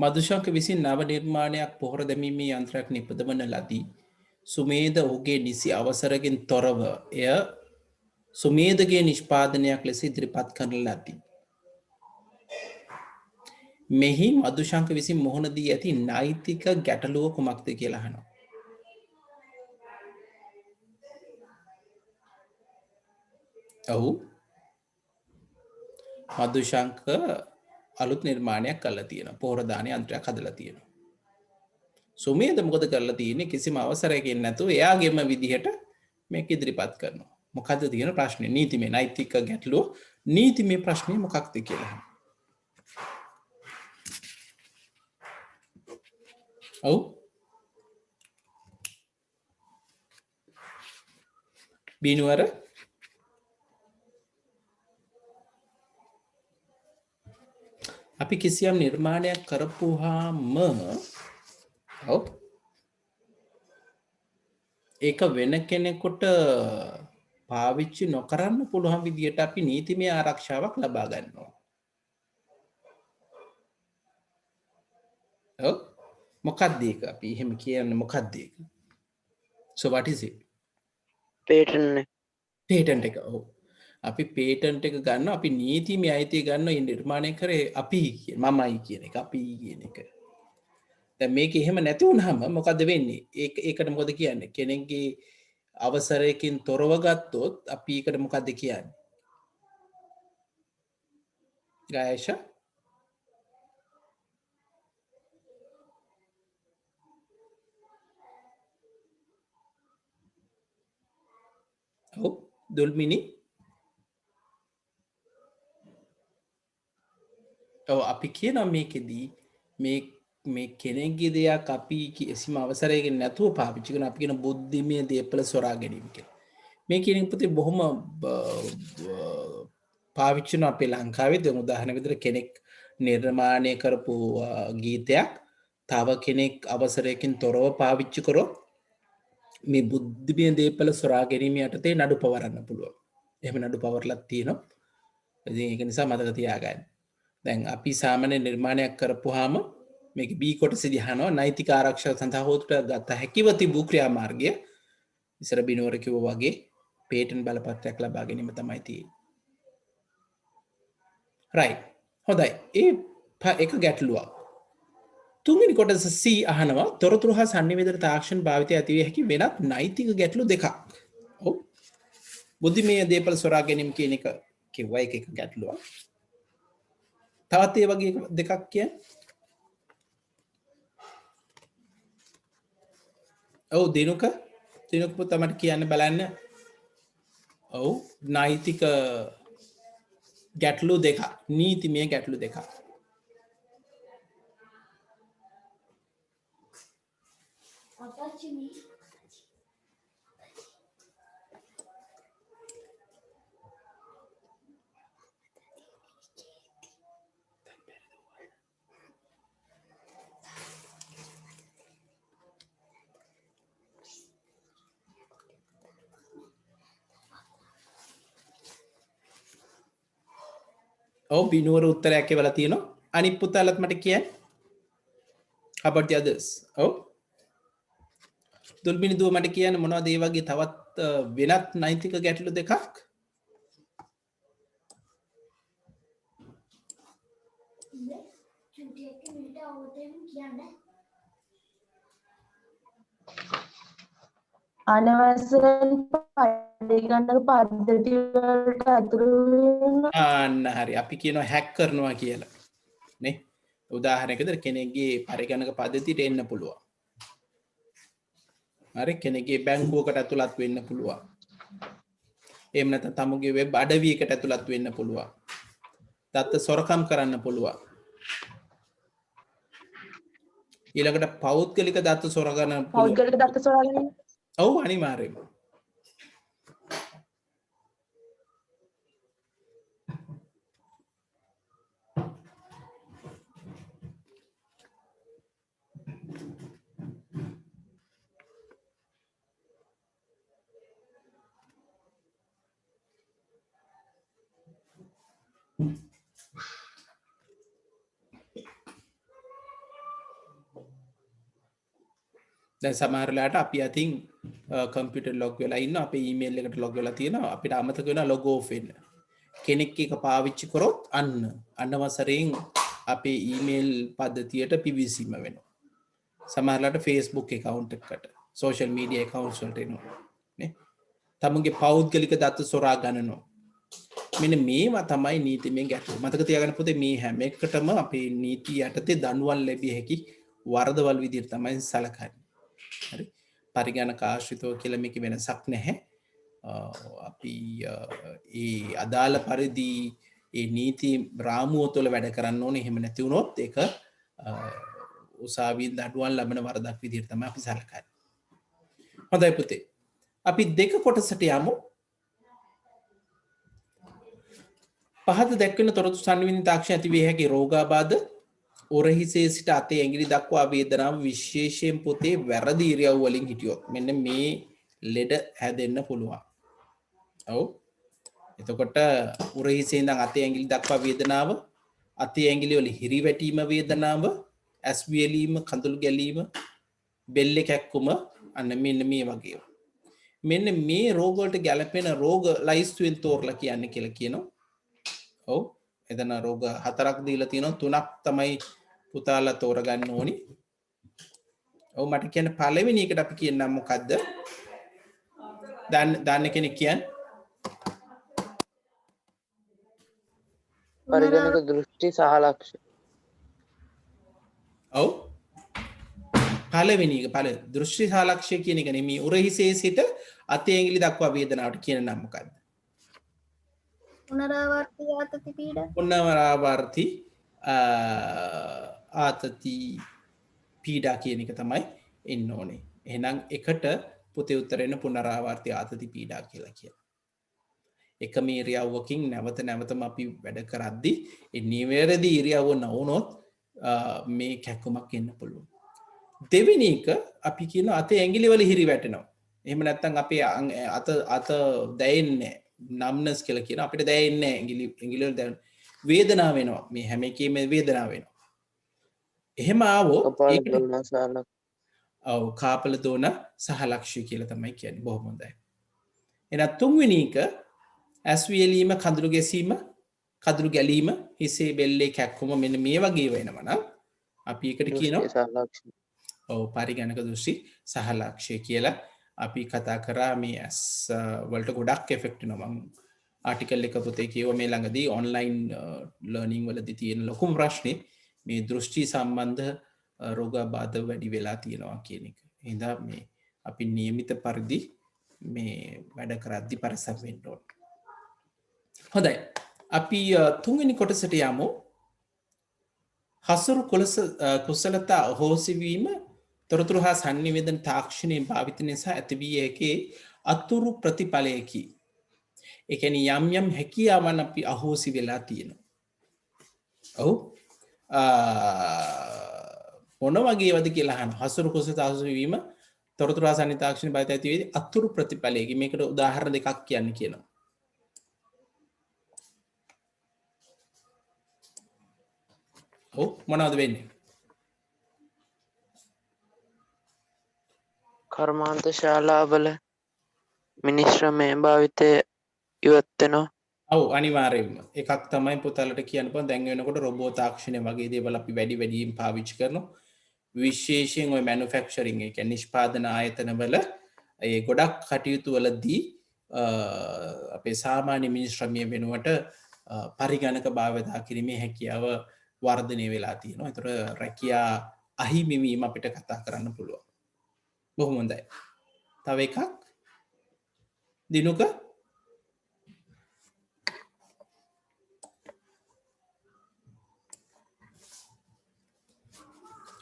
මදුශංක විසින් නව නිර්මාණයක් පොහොර දැමීමේ යන්ත්‍රයක් නිපදවන ලදී. සුමේද ඔහුගේ නිසි අවසරගෙන් තොරව එය සුමේදගේ නිෂ්පාදනයක් ලෙස ඉදිරිපත් කරන ලදී. මෙහි මදුශංක විසින් මුහුණදී ඇති නෛතික ගැටලුව කුමක්ද කියලා අහනවා. ඔහු මදුශංක අලුත් නිර්මාණයක් කරලා තියෙන පොහොරදාන යන්ත්‍රයක් හදලා තියෙනවා. සුමේද මොකද කරලා තියෙන්නේ කිසිම අවසරයකින් නැතුව එයාගේම විදිහට මේක ඉදිරිපත් කරනවා. මොකද්ද තියෙන ප්‍රශ්නේ? නීතිමය නෛතික ගැටලුව නීතිමය ප්‍රශ්නේ මොකක්ද කියලා. ඔව් බිනුවර අපි කිසියම් නිර්මාණයක් කරපුවාම ඔව් ඒක වෙන කෙනෙකුට පාවිච්චි නොකරන්න පුළුවන් විදියට අපි නීතිමය ආරක්ෂාවක් ලබා ගන්නවා. ඔව් මොකක්ද ඒක අපි එහෙම කියන්නේ මොකක්ද ඒක? So what is it? Patent එක. ඔව් අපි පේටන්ට් එක ගන්න අපි නීතිමය අයිතිය ගන්න මේ නිර්මාණය කරේ අපි මමයි කියන එක අපි කියන එක. දැන් මේක එහෙම නැති වුනහම මොකද වෙන්නේ? ඒකට මොකද කියන්නේ? කෙනෙක්ගේ අවසරයකින් තොරව ගත්තොත් අපි ඒකට මොකද්ද කියන්නේ? ගායෂා ඔව් දුල්මිනි ඔව් අපි කියනවා මේකෙදී මේ කෙනෙක්ගේ දෙයක් අපි කිසිම අවසරයකින් නැතුව පාවිච්චි කරන අපි කියන බුද්ධිමය දේපල සොරා ගැනීම කියලා. මේ කියන පුතේ බොහොම පාවිච්චි කරන අපේ ලංකාවේ දැන් උදාහරණ විදිහට කෙනෙක් නිර්මාණය කරපු ගීතයක් තව කෙනෙක් අවසරයකින් තොරව පාවිච්චි කරොත් මේ බුද්ධිමය දේපල සොරා ගැනීම යටතේ නඩු පවරන්න පුළුවන්. එහෙම නඩු පවරලක් තියෙනවා. ඉතින් ඒක නිසා මතක තියාගන්න. දැන් අපි සාමාන්‍ය නිර්මාණයක් කරපුවාම මේක B කොටසේදී අහනවා නෛතික ආරක්ෂාව සඳහා හොතුට ගත හැකිව තිබූ ක්‍රියාමාර්ගය ඉස්සර බිනෝර කිව්වා වගේ පේටන්ට් බලපත්‍රයක් ලබා ගැනීම තමයි තියෙන්නේ. රයිට්. හොඳයි. ඒ එක ගැටලුවක්. තුන්වෙනි කොටස C අහනවා තොරතුරු හා sannivedana තාක්ෂණ භාවිතය ඇති විය හැකි වෙනත් නෛතික ගැටලු දෙකක්. ඔව්. බුද්ධිමය දේපල සොරා ගැනීම කියන එක කිව්වා එක ගැටලුවක්. තවත් ඒ වගේ දෙකක් කියන්නේ ඔව් දිනුක පුතා මට කියන්න බලන්න. ඔව් නෛතික ගැටලු දෙකක් නීතිමය ගැටලු දෙකක්. ඔව් බිනුවර උත්තරයක් කියලා තියෙනවා. අනිත් පුතාලත් මට කියන්න. How about the others? ඔව්. දුල්බිනි දුව මට කියන්න මොනවද ඒ වගේ තවත් වෙනත් නෛතික ගැටලු දෙකක්? අනවසරෙන් පරිගණක පද්ධති වලට අතුරු වෙන අන්න හරි අපි කියනවා හැක් කරනවා කියලා නේ උදාහරණයකට කෙනෙක්ගේ පරිගණක පද්ධතියට එන්න පුළුවන් හරි කෙනෙක්ගේ බැංකුවකට ඇතුළත් වෙන්න පුළුවන් එහෙම නැත්නම් තමුගේ වෙබ් අඩවියකට ඇතුළත් වෙන්න පුළුවන් දත්ත සොරකම් කරන්න පුළුවන් ඊළඟට පෞද්ගලික දත්ත සොරගන්න පුළුවන් පෞද්ගලික දත්ත සොරාගෙන ඔව් අනිවාර්යයෙන්ම දැන් සමහරලාට අපි අතින් කම්පියුටර් ලොග් වෙලා ඉන්න අපේ ඊමේල් එකට ලොග් වෙලා තියෙනවා අපිට අමතක වෙනවා ලොග් ඕෆ් වෙන්න. කෙනෙක් එක පාවිච්චි කරොත් අන්නවසරයෙන් අපේ ඊමේල් පද්ධතියට පිවිසීම වෙනවා. සමහරලාට Facebook account එකකට social media accounts වලට එනවා නේ. තමුන්ගේ පෞද්ගලික දත්ත සොරා ගන්නනවා. මෙන්න මේවා තමයි නීතිමය ගැටලු. මතක තියාගන්න පුතේ මේ හැම එකටම අපේ නීතිය යටතේ දඬුවම් ලැබිය හැකි වරදවල් විදිහට තමයි සලකන්නේ. හරි. පරිගණක ආශ්‍රිතව කියලා මේක වෙනසක් නැහැ. අපි ඒ අදාළ පරිදි ඒ නීති රාමුව තුළ වැඩ කරන්න ඕනේ. එහෙම නැති වුණොත් ඒක උසාවියෙන් දඬුවම් ලබන වරදක් විදිහට තමයි අපි සලකන්නේ. හොඳයි පුතේ. අපි දෙක කොටසට යමු. පහත දැක්වෙන තොරතුරු සංවිධාන තාක්ෂණ ඇති විය හැකි රෝගාබාධ උරහිසේ සිට අතේ ඇඟිලි දක්වා වේදනාව විශේෂයෙන් පොතේ වැරදි ඉරියව් වලින් හිටියොත් මෙන්න මේ ලෙඩ හැදෙන්න පුළුවන්. ඔව්. එතකොට උරහිසේ ඉඳන් අතේ ඇඟිලි දක්වා වේදනාව, අතේ ඇඟිලි වල හිරිවැටීම වේදනාව, ඇස් වියලීම, කඳුළු ගැලීම, බෙල්ල කැක්කුම අන්න මෙන්න මේ වගේ. මෙන්න මේ රෝග වලට ගැලපෙන රෝග ලයිස්තුවෙන් තෝරලා කියන්න කියලා කියනවා. ඔව්. එතන රෝග 4ක් දීලා තියෙනවා 3ක් තමයි පුතාලා තෝරගන්න ඕනි. ඔව් මට කියන්න පළවෙනි එකට අපි කියන්නම් මොකද්ද? දාන්න කෙනෙක් කියන්නේ පරිගණක දෘෂ්ටි සහ ලක්ෂ්‍ය. ඔව්. පළවෙනි එක දෘෂ්ටි සහ ලක්ෂ්‍ය කියන එක නෙමෙයි උරහිසේ සිට අතේ ඇඟිලි දක්වා වේදනාවට කියන නම මොකද්ද? පුනරාවර්ති ආතති පීඩා. පුනරාවර්ති ආතති පීඩා කියන එක තමයි එන්න ඕනේ. එහෙනම් එකට පුතේ උත්තරෙන්න පුනරාවර්ති ආතති පීඩා කියලා කියනවා. එකම ඉරියව්වකින් නැවත නැවතම අපි වැඩ කරද්දී ඒ නිවැරදි ඉරියව්ව නොවුනොත් මේ කැක්කුමක් එන්න පුළුවන්. දෙවෙනි එක අපි කියන අතේ ඇඟිලි වල හිරි වැටෙනවා. එහෙම නැත්නම් අපේ අත දැයෙන්නේ නම්නස් කියලා කියන අපිට දැනෙන්නේ ඇඟිලි වල දැනෙන වේදනාව වෙනවා. මේ හැම එකේම වේදනාව වෙනවා. එහෙම ආවෝ ඔව් කාපල දෝන සහ ලක්ෂ්‍ය කියලා තමයි කියන්නේ. බොහොම හොඳයි. එහෙනම් තුන්වෙනි එක ඇස් වියලීම, කඳුළු ගැසීම, කඳුළු ගැලීම, හිසේ බෙල්ලේ කැක්කුම මෙන්න මේ වගේ වෙනවා නම් අපි එකට කියනවා ඔව් පරිගණක දෘෂ්ටි සහ ලක්ෂ්‍ය කියලා. අපි කතා කරා මේ ඇස් වලට ගොඩක් එෆෙක්ට් වෙනවා. මම ආටිකල් එක පොතේ කියව මේ ළඟදී ඔන්ලයින් ලර්නින් වලදී තියෙන ලොකුම ප්‍රශ්නේ මේ දෘෂ්ටි සම්බන්ධ රෝගාබාධ වැඩි වෙලා තියෙනවා කියන එක. එහෙනම් මේ අපි નિયમિત පරිදි මේ වැඩ කරද්දී පරිස්සම් වෙන්න ඕන. හොඳයි. අපි තුන්වෙනි කොටසට යමු. හසුරු කුසලතා අහෝසි වීම තොරතුරු හා සංනිවේදන තාක්ෂණයේ භාවිත නිසා ඇතිවිය හැකි අතුරු ප්‍රතිඵලයකි. ඒ කියන්නේ යම් යම් හැකියාවන් අපි අහෝසි වෙලා තියෙනවා. ඔව්. මොන වගේවද කියලා අහන හසුරු කුසලතා අහෝසි වීම තොරතුරු හා සංනිවේදන තාක්ෂණයේ භාවිත ඇතිවිය අතුරු ප්‍රතිඵලයකි. මේකට උදාහරණ දෙකක් කියන්න කියනවා. ඔව් මොනවද වෙන්නේ? කර්මාන්ත ශාලාවල මිනිශ්‍රමය භාවිතය ඉවත් වෙනවා. ඔව් අනිවාර්යයෙන්ම. එකක් තමයි පුතාලට කියන්න පුළුවන් දැන් වෙනකොට රොබෝ තාක්ෂණය වගේ දේවල් අපි වැඩියෙන් පාවිච්චි කරනවා. විශේෂයෙන් ওই මැනුෆැක්චරින් ඒ කියන්නේ නිෂ්පාදන ආයතනවල ඒ ගොඩක් කටයුතු වලදී අපේ සාමාන්‍ය මිනිශ්‍රමය වෙනුවට පරිගණක භාවිතා කිරීමේ හැකියාව වර්ධනය වෙලා තියෙනවා. ඒතර රැකියා අහිමිවීම අපිට කතා කරන්න පුළුවන්. බොහොම හොඳයි. තව එකක් දිනුක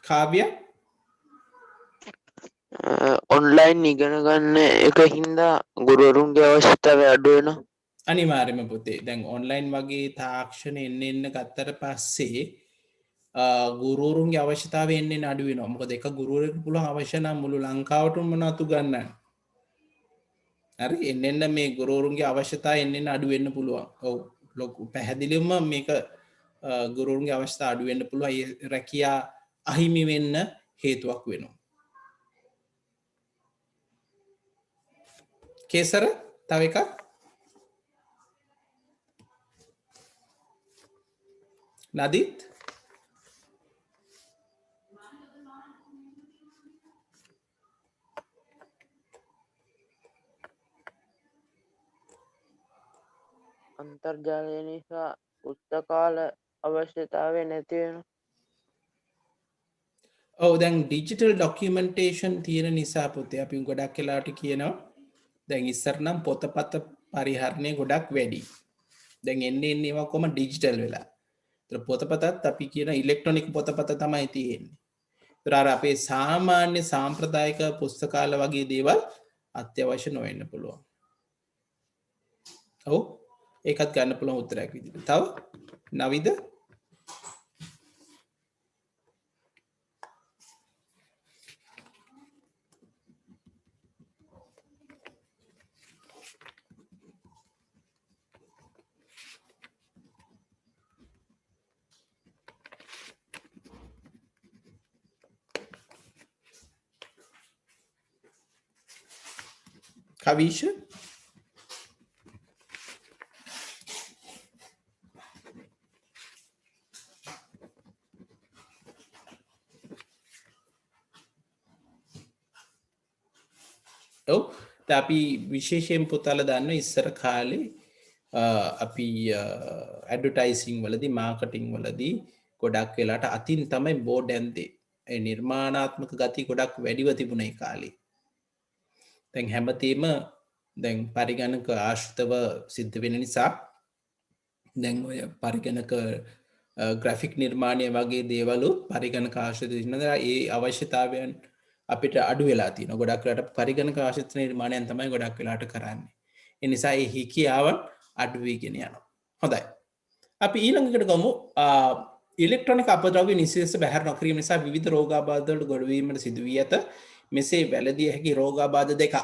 කාව්‍ය ඔන්ලයින් ඉගෙන ගන්න එක හින්දා ගුරුවරුන්ගේ අවශ්‍යතාවය අඩු වෙනවා. අනිවාර්යයෙන්ම පුතේ. දැන් ඔන්ලයින් වගේ තාක්ෂණ එන්න ගත්තට පස්සේ ගුරුවරුන්ගේ අවශ්‍යතාවය එන්න අඩු වෙනවා. මොකද එක ගුරුවරයෙකුට පුළුවන් අවශ්‍ය නම් මුළු ලංකාවටම මොනවද උගන්වන්න. හරි එන්න මේ ගුරුවරුන්ගේ අවශ්‍යතාවය එන්න අඩු වෙන්න පුළුවන්. ඔව් ලොකු පැහැදිලිවම මේක ගුරුවරුන්ගේ අවශ්‍යතාවය අඩු වෙන්න පුළුවන්. ඒ රැකියා අහිමි වෙන්න හේතුවක් වෙනවා. කේසර තව එකක් නදීත් අන්තර්ජාලය නිසා පුස්තකාල අවශ්‍යතාවය නැති වෙනවා. ඔව් දැන් ඩිජිටල් ඩොකියුමන්ටේෂන් තියෙන නිසා පුතේ අපි ගොඩක් වෙලාට කියනවා දැන් ඉස්සර නම් පොතපත පරිහරණය ගොඩක් වැඩි. දැන් එන්නේ ඒවා කොහොම ඩිජිටල් වෙලා. ඒතර පොතපතත් අපි කියන ඉලෙක්ට්‍රොනික පොතපත තමයි තියෙන්නේ. ඒතර අර අපේ සාමාන්‍ය සාම්ප්‍රදායික පුස්තකාල වගේ දේවල් අත්‍යවශ්‍ය නොවෙන්න පුළුවන්. ඔව් ඒකත් ගන්න පුළුවන් උත්තරයක් විදිහට. තව නවිද කවිෂ ඔව් අපි විශේෂයෙන් පුතාල දන්න ඉස්සර කාලේ අපි ඇඩ්වර්ටයිසිං වලදී මාකටිං වලදී ගොඩක් වෙලාට අතින් තමයි බෝඩ් ඇන්දේ. ඒ නිර්මාණාත්මක ගති ගොඩක් වැඩිව තිබුණ ඒ කාලේ. දැන් හැමතේම දැන් පරිගණක ආශ්‍රිතව සිද්ධ වෙන නිසා දැන් ඔය පරිගණක ග්‍රැෆික් නිර්මාණය වගේ දේවලුත් පරිගණක ආශ්‍රිත ඉන්නවා. ඒ අවශ්‍යතාවයන් අපිට අඩු වෙලා තියෙනවා. ගොඩක් වෙලාට පරිගණක ආශ්‍රිත නිර්මාණයන් තමයි ගොඩක් වෙලාට කරන්නේ. ඒ නිසා ඒ හිකියාවන් අඩු වෙගෙන යනවා. හොඳයි. අපි ඊළඟකට ගමු ඉලෙක්ට්‍රොනික අපද්‍රව්‍ය නිසිලෙස බැහැර නොකිරීම නිසා විවිධ රෝගාබාධ වලට ගොඩ වීමට සිදු වී ඇත. මෙසේ වැළඳිය හැකි රෝගාබාධ දෙකක්.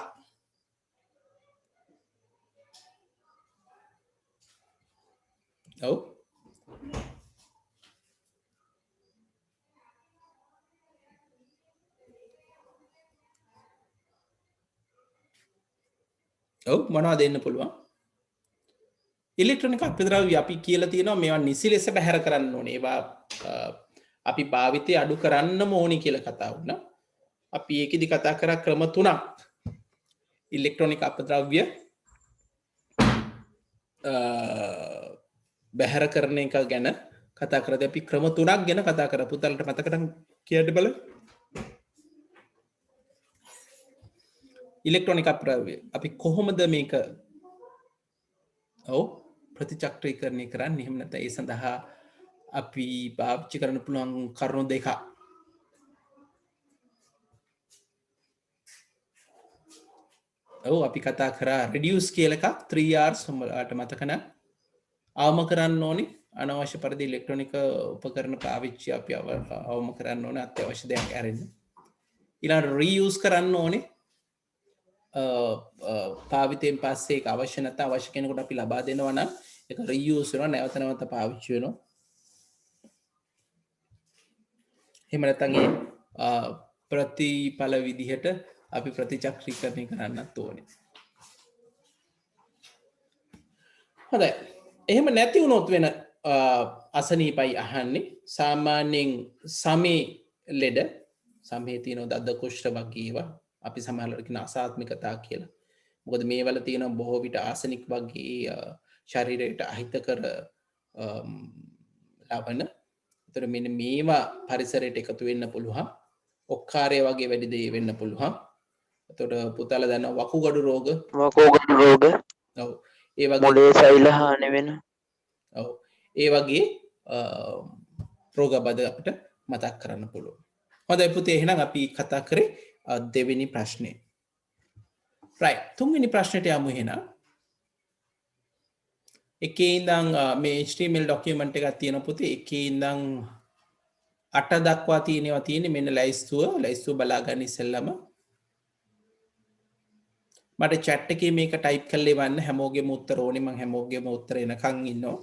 ඔව් ඔව් මොනවද දෙන්න පුළුවන්? ඉලෙක්ට්‍රොනික අපද්‍රව්‍ය අපි කියලා තියෙනවා මේවා නිසි ලෙස බැහැර කරන්න ඕනේ. ඒවා අපි භාවිතය අඩු කරන්නම ඕනි කියලා කතා වුණා. අපි ඒකෙදි කතා කරා ක්‍රම තුනක්. ඉලෙක්ට්‍රොනික අපද්‍රව්‍ය බැහැර කරන එක ගැන කතා කරද්දී අපි ක්‍රම තුනක් ගැන කතා කරා. පුතාලට මතකද කියන්න බලන්න. ඉලෙක්ට්‍රොනික අපද්‍රව්‍ය අපි කොහොමද මේක ප්‍රතිචක්‍රීකරණය කරන්නේ? එහෙම නැත්නම් ඒ සඳහා අපි පාවිච්චි කරන්න පුළුවන් කරුණු දෙකක්. අපි කතා කරා reduce කියලා එකක් 3Rs ඔයාලට මතක නම් අවම කරන්න ඕනේ අනවශ්‍ය පරිදි ඉලෙක්ට්‍රොනික උපකරණ පාවිච්චි අපි අවම කරන්න ඕනේ අත්‍යවශ්‍ය දෙයක් ඇරෙන්න. ඊළඟට reuse කරන්න ඕනේ පාවිතයෙන් පස්සේ ඒක අවශ්‍ය නැත්නම් අවශ්‍ය කෙනෙකුට අපි ලබා දෙනවා නම් ඒක reuse වෙනවා නැවත නැවත පාවිච්චි වෙනවා. එහෙම නැත්නම් ඒ ප්‍රතිඵල විදිහට අපි ප්‍රතිචක්‍රීකරණය කරන්නත් ඕනේ. හොඳයි. එහෙම නැති වුණොත් වෙන අසනීපයි අහන්නේ සාමාන්‍යයෙන් සමේ ලෙඩ සමේ තියෙන දද්ද කුෂ්ඨ වගේ ඒවා අපි සමහරවිට කියන අසාත්මිකතා කියලා. මොකද මේවල තියෙන බොහෝ විට ආසනික් වගේ ශරීරයට අහිතකර ලවණ. ඒතර මෙන්න මේවා පරිසරයට එකතු වෙන්න පුළුවන්. ඔක්කාරය වගේ වැඩි දේ වෙන්න පුළුවන්. එතකොට පුතාලා දන්නවා වකුගඩු රෝග. ඔව්. ඒ වගේ මොළයේ සෛල හානි වෙනවා. ඔව්. ඒ වගේ රෝගබද අපිට මතක් කරන්න පුළුවන්. හොඳයි පුතේ එහෙනම් අපි කතා කරේ දෙවෙනි ප්‍රශ්නේ. right. තුන්වෙනි ප්‍රශ්නෙට යමු එහෙනම්. එකේ ඉඳන් මේ HTML document එකක් තියෙන පුතේ එකේ ඉඳන් 8 දක්වා තියෙන්නේ මෙන්න ලැයිස්තුව බලා ගන්න ඉස්සෙල්ලම මට chat එකේ මේක type කරලා එවන්න හැමෝගෙම උත්තර ඕනේ මම හැමෝගෙම උත්තර එනකන් ඉන්නවා.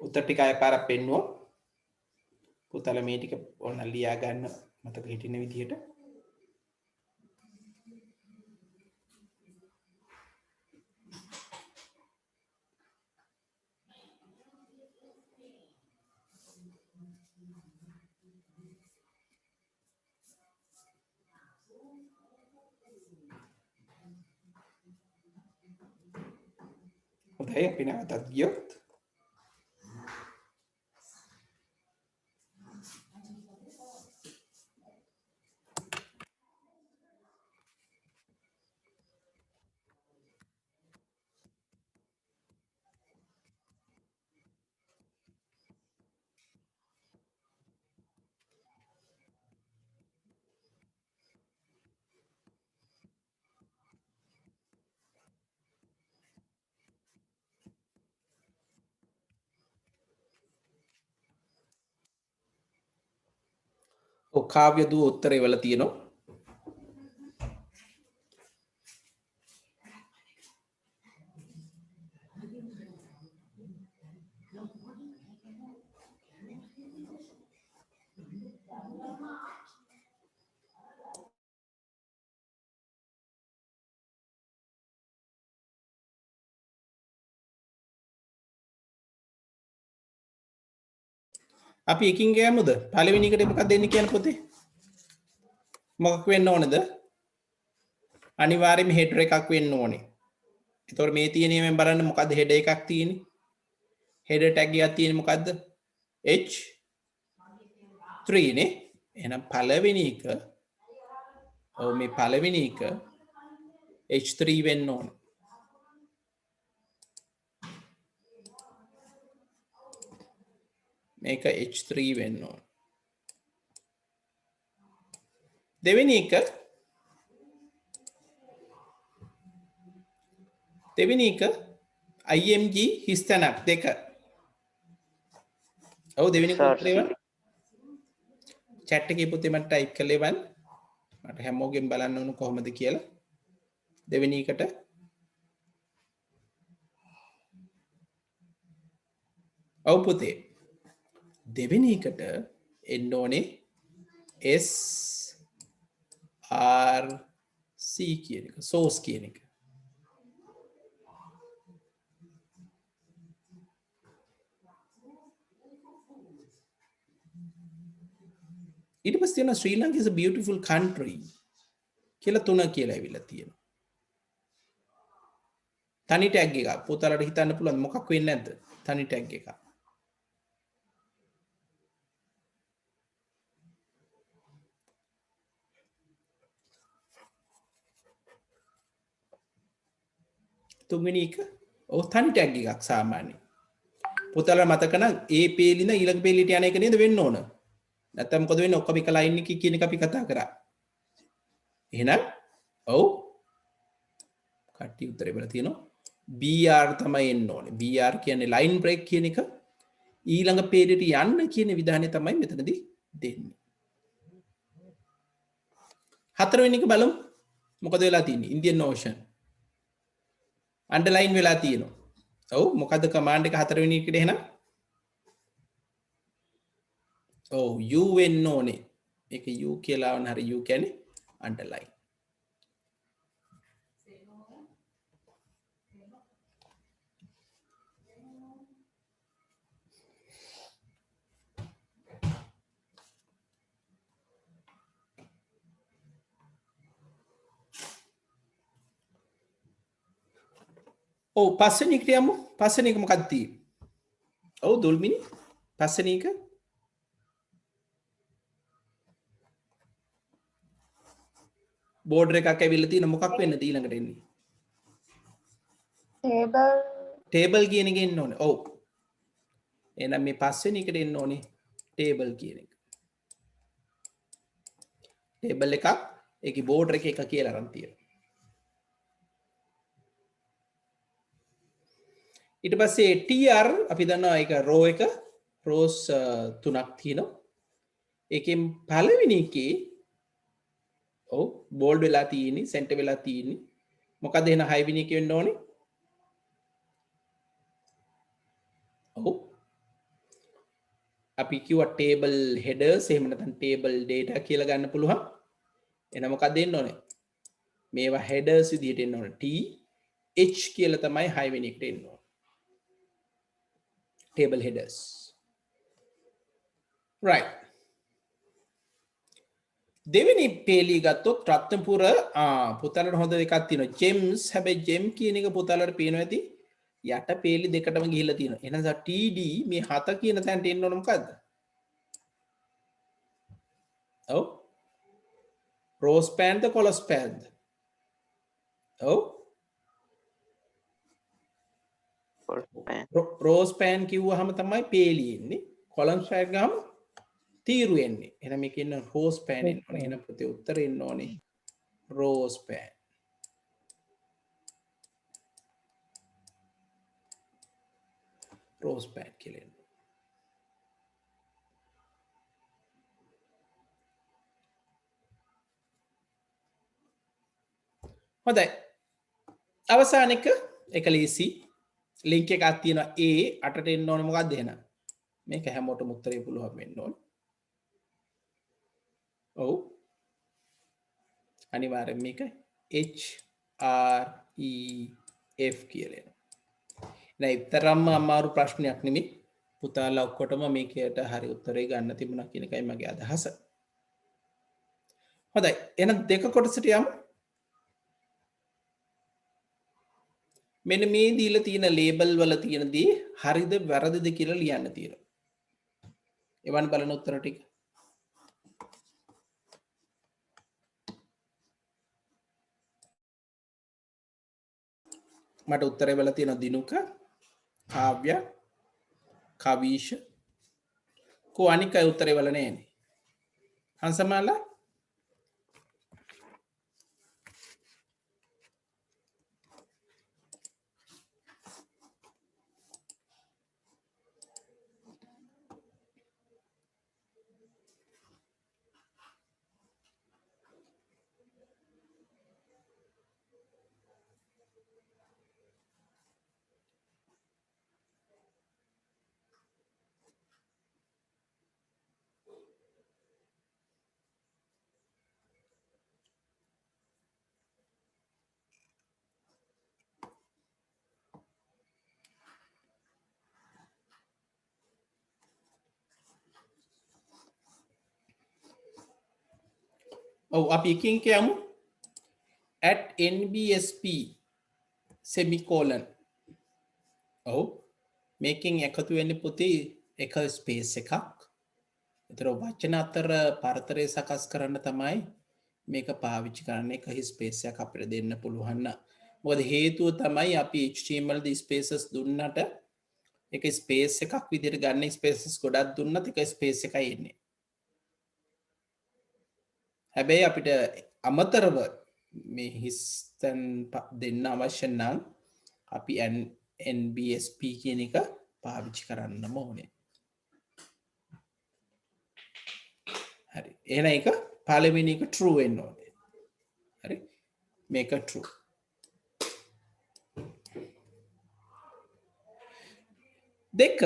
උත්තර ටික අය පාරක් පෙන්නුවා. පුතාලා මේ ටික ඕන ලියා ගන්න මතක හිටින විදිහට. හොඳයි අපි නැවතත් ගියොත් කාව්‍ය දුව උත්තරේ වල තියෙනවා. අපි එකින් ගෑමුද? පළවෙනි එකට මොකක්ද දෙන්නේ කියන පොතේ? මොකක් වෙන්න ඕනද? අනිවාර්යයෙන්ම හෙඩර් එකක් වෙන්න ඕනේ. ඒතකොට මේ තියෙනේෙන් බලන්න මොකද්ද හෙඩර් එකක් තියෙන්නේ? හෙඩර් ටැග් එකක් තියෙන්නේ මොකද්ද? H3 නේ. එහෙනම් පළවෙනි එක මේ පළවෙනි එක H3 වෙන්න ඕනේ. මේක H3 වෙන්න ඕන. දෙවෙනි එක IMG හිස්තැනක් දෙක. ඔව් දෙවෙනි උත්තරේ chat එකේ පුතේ මට type කරලා බලන්න. මට හැමෝගෙන් බලන්න ඕන කොහොමද කියලා. දෙවෙනි එකට ඔව් පුතේ දෙවෙනි එකට එන්න ඕනේ SRC කියන එක source කියන එක. ඊට පස්සේ තියෙනවා ශ්‍රී Lanka is a beautiful country කියලා තුන කියලා ඇවිල්ලා තියෙනවා. තනි ටැග් එක පුතාලට හිතන්න පුළුවන් මොකක් වෙන්නේ නැද්ද? තනි ටැග් එක. තුන්වෙනි එක ඔව් තනි ටැග් එකක් සාමාන්‍යයෙන්. පුතාලා මතක නම් ඒ පේලි ඉඳන් ඊළඟ පේලියට යන එක නේද වෙන්න ඕන. නැත්නම් මොකද වෙන්නේ ඔක්කොම එක ලයින් එකකින් කියන එක අපි කතා කරා. එහෙනම් ඔව් කට්ටිය උත්තරේ වල තියෙනවා BR තමයි එන්න ඕනේ. BR කියන්නේ ලයින් බ්‍රේක් කියන එක ඊළඟ පේලියට යන්න කියන විධානය තමයි මෙතනදී දෙන්නේ. හතරවෙනි එක බලමු. මොකද වෙලා තියෙන්නේ? ඉන්දියන් ඕෂන් අන්ඩර්ලයින් වෙලා තියෙනවා. ඔව් මොකද්ද කමාන්ඩ් එක හතරවෙනි එකට එහෙනම්? ඔව් U වෙන්න ඕනේ. මේක U කියලා වුණ හරි U කියන්නේ අන්ඩර්ලයින්. ඔව් පස්වෙනි එකට යමු. පස්වෙනි එක මොකක්ද තියෙන්නේ? ඔව් දුල්මිනි පස්වෙනි එක බෝඩර් එකක් ඇවිල්ලා තියෙන මොකක් වෙන්නද ඊළඟට එන්නේ? ටේබල් කියන එක එන්න ඕනේ. ඔව්. එහෙනම් මේ පස්වෙනි එකට එන්න ඕනේ ටේබල් කියන එක. ටේබල් එකක් ඒකේ බෝඩර් එක කියලා අරන් තියෙනවා. ඊට පස්සේ TR අපි දන්නවා ඒක රෝ එක රෝස් තුනක් තියෙනවා. ඒකෙන් පළවෙනි එකේ ඔව් බෝල්ඩ් වෙලා තියෙන්නේ සෙන්ටර් වෙලා තියෙන්නේ. මොකද එහෙනම් 6 වෙනි එකේ වෙන්න ඕනේ? ඔව් අපි කිව්වා table headers එහෙම නැත්නම් table data කියලා ගන්න පුළුවන්. එහෙනම් මොකක්ද දෙන්න ඕනේ? මේවා headers විදිහට එන්න ඕනේ. T H කියලා තමයි 6 වෙනි එකට එන්න ඕනේ. table headers. right. දෙවෙනි පේලිය ගත්තොත් රත්නපුර පුතාලට හොඳ දෙකක් තියෙනවා. gems හැබැයි gem කියන එක පුතාලට පේනවා ඇති යට පේලි දෙකටම ගිහිල්ලා තියෙනවා. එහෙනම් TD මේ 7 කියන තැනට එන්න ඕන මොකද්ද? ඔව්. row span ද column span ද? ඔව්. row span කිව්වහම තමයි පේලි එන්නේ. column span ගාම තීරු එන්නේ. එහෙනම් මේක ඉන්න row span එන්න ඕනේ. එහෙනම් පුතේ උත්තරේ එන්න ඕනේ row span. row span කියලා එන්න. හොඳයි. අවසාන එක ලීසි ලින්ක් එකක් තියෙනවා A අටට එන්න ඕනේ මොකක්ද එහෙනම්? මේක හැමෝටම උත්තරේ පුළුවන් වෙන්න ඕනේ. ඔව්. අනිවාර්යෙන් මේක H R E F කියලා එනවා. නෑ තරම්ම අමාරු ප්‍රශ්නයක් නෙමෙයි. පුතාලා ඔක්කොටම මේකට හරි උත්තරේ ගන්න තිබුණා කියන එකයි මගේ අදහස. හොඳයි. එහෙනම් දෙක කොටසට යමු. මෙන්න මේ දීලා තියෙන ලේබල් වල තියෙන දේ හරිද වැරදිද කියලා ලියන්න තියෙනවා. එවන් බලන උත්තර ටික. මට උත්තරේ වල තියෙන දිනුක, කාව්‍ය, කවීෂ කෝ අනික අය උත්තරේ වල නෑනේ. හංසමාලා ඔව් අපි එකින් කියමු at nbsp semicolon ඔව් මේකෙන් එකතු වෙන්නේ පුතේ එක ස්පේස් එකක්. ඒතර වචන අතර පරතරය සකස් කරන්න තමයි මේක පාවිච්චි කරන්නේ. එක ස්පේස් එකක් අපිට දෙන්න පුළුවන්. මොකද හේතුව තමයි අපි HTML දී ස්පේසස් දුන්නට එක ස්පේස් එකක් විදිහට ගන්න ස්පේසස් ගොඩක් දුන්නත් එක ස්පේස් එකයි එන්නේ. හැබැයි අපිට අමතරව මේ හිස්තැන් දෙන්න අවශ්‍ය නම් අපි NBSP කියන එක පාවිච්චි කරන්නම ඕනේ. හරි. එහෙනම් ඒක පළවෙනි එක true වෙන්න ඕනේ. හරි. මේක true. දෙක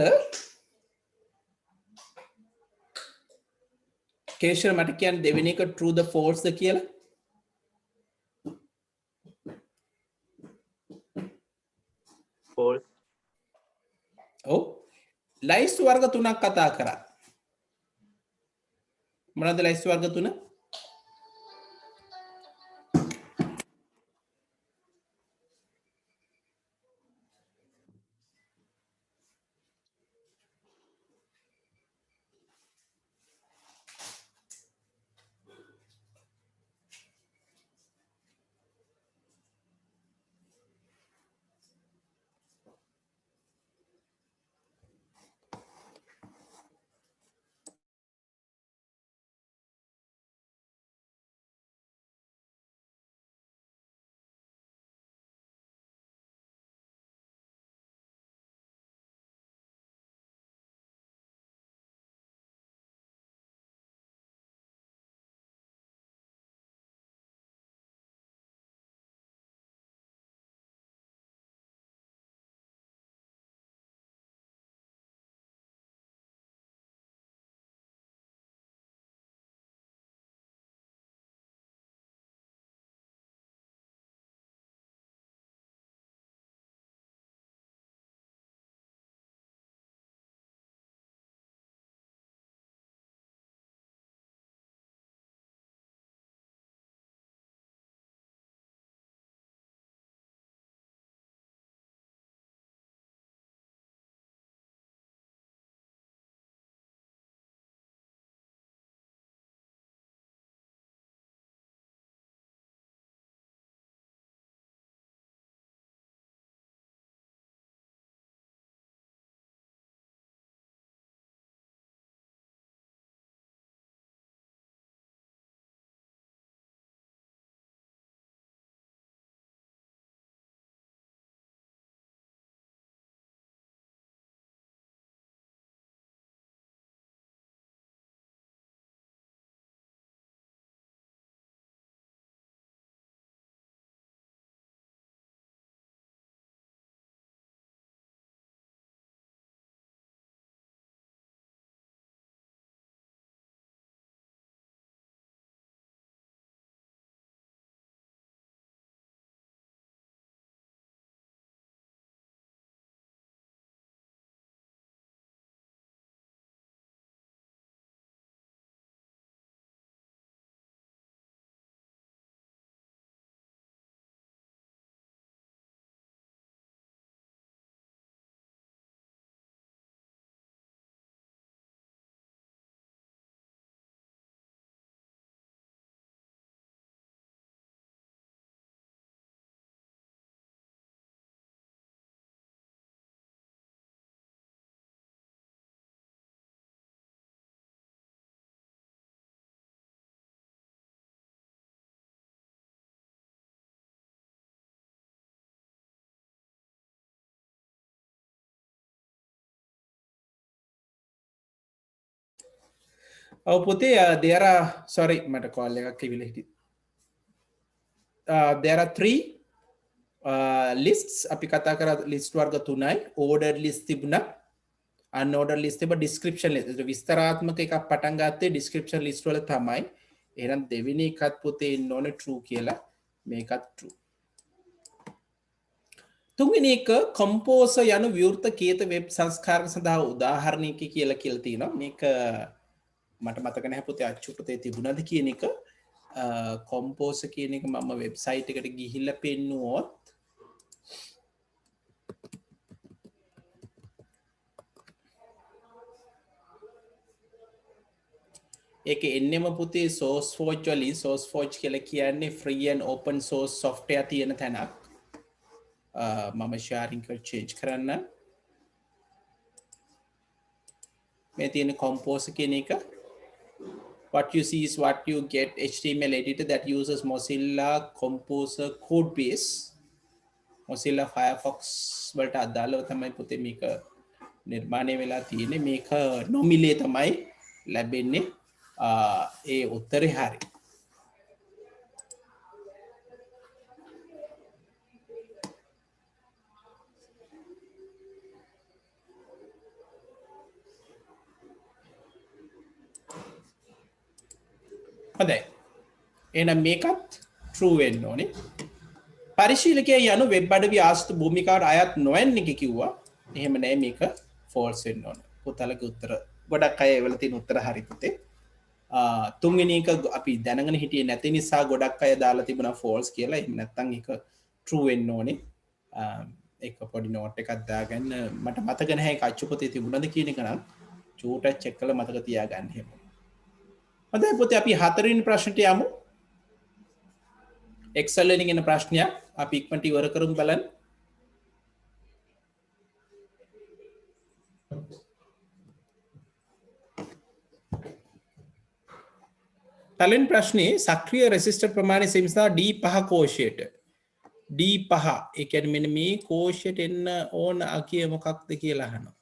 කේෂර් මට කියන්න දෙවෙනි එක true the false ද කියලා. false. ඔව්. ලයිස්තු වර්ග තුනක් කතා කරා. මොනවද ලයිස්තු වර්ග තුන? ඔව් පුතේ there are sorry මට call එකක් ඇවිල්ලා හිටියේ. There are three lists අපි කතා කරා list වර්ග තුනයි. ordered list තිබුණා, unordered list තිබ්බා, description list. විස්තරාත්මක එකක් පටන් ගත්තේ description list වල තමයි. එහෙනම් දෙවෙනි එකත් පුතේ ඉන්න ඕනේ true කියලා. මේකත් true. තුන්වෙනි එක composer යනු විවෘත කේත වෙබ් සංස්කාරක සඳහා උදාහරණයක කියලා තියෙනවා. මේක මට මතක නැහැ පුතේ අච්චු පුතේ තිබුණාද කියන එක. composer කියන එක මම වෙබ්සයිට් එකට ගිහිල්ලා පෙන්නුවොත් ඒක එන්නෙම පුතේ SourceForge වලින්. SourceForge කියලා කියන්නේ free and open source software තියෙන තැනක්. මම sharing එක change කරන්න. මේ තියෙන composer කියන එක. What you see is what you get. HTML editor that uses Mozilla Composer code base. Mozilla Firefox වලට අදාළව තමයි පුතේ මේක නිර්මාණය වෙලා තියෙන්නේ. මේක නොමිලේ තමයි ලැබෙන්නේ. ඒ උත්තරේ හරි. හොඳයි. එහෙනම් මේකත් true වෙන්න ඕනේ. පරිශීලකයා යනු වෙබ් අඩවි ආශ්‍රිත භූමිකාවට අයත් නොවන එක කිව්වා. එහෙම නෑ, මේක false වෙන්න ඕනේ. පුතලගේ උත්තර ගොඩක් අය ඒවල තියෙන උත්තර හරි පුතේ. තුන්වෙනි එක අපි දැනගෙන හිටියේ නැති නිසා ගොඩක් අය දාලා තිබුණා false කියලා. එහෙම නැත්නම් ඒක true වෙන්න ඕනේ. ඒක පොඩි note එකක් දාගන්න. මට මතක නැහැ ඒක අච්චු පොතේ තිබුණාද කියන එක නම් චූටක් check කරලා මතක තියාගන්න එහෙම. හොඳයි පුතේ අපි හතරවෙනි ප්‍රශ්නට යමු. Excel වලින් එන ප්‍රශ්නයක් අපි ඉක්මනට ඉවර කරමු බලන්න. පළවෙනි ප්‍රශ්නේ සක්‍රීය රෙසිස්ටර් ප්‍රමාණය සෙමිසා D5 කෝෂයට. D5 ඒ කියන්නේ මෙන්න මේ කෝෂයට එන්න ඕන අකිය මොකක්ද කියලා අහනවා.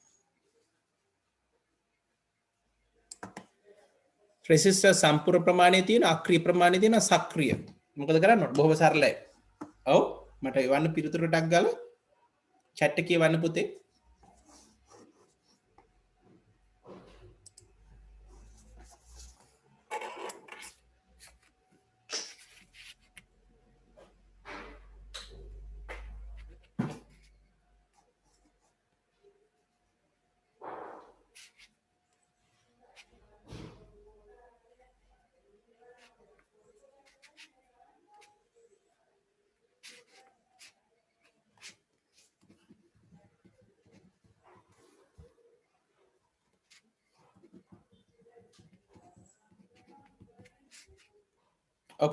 රෙසිස්ටර් සම්පූර්ණ ප්‍රමාණය තියෙන, අක්‍රීය ප්‍රමාණය තියෙන, සක්‍රීය. මොකද කරන්න ඕන? බොහොම සරලයි. ඔව් මට එවන්න පිළිතුරු ටක් ගාලා chat එකේ වන්න පුතේ.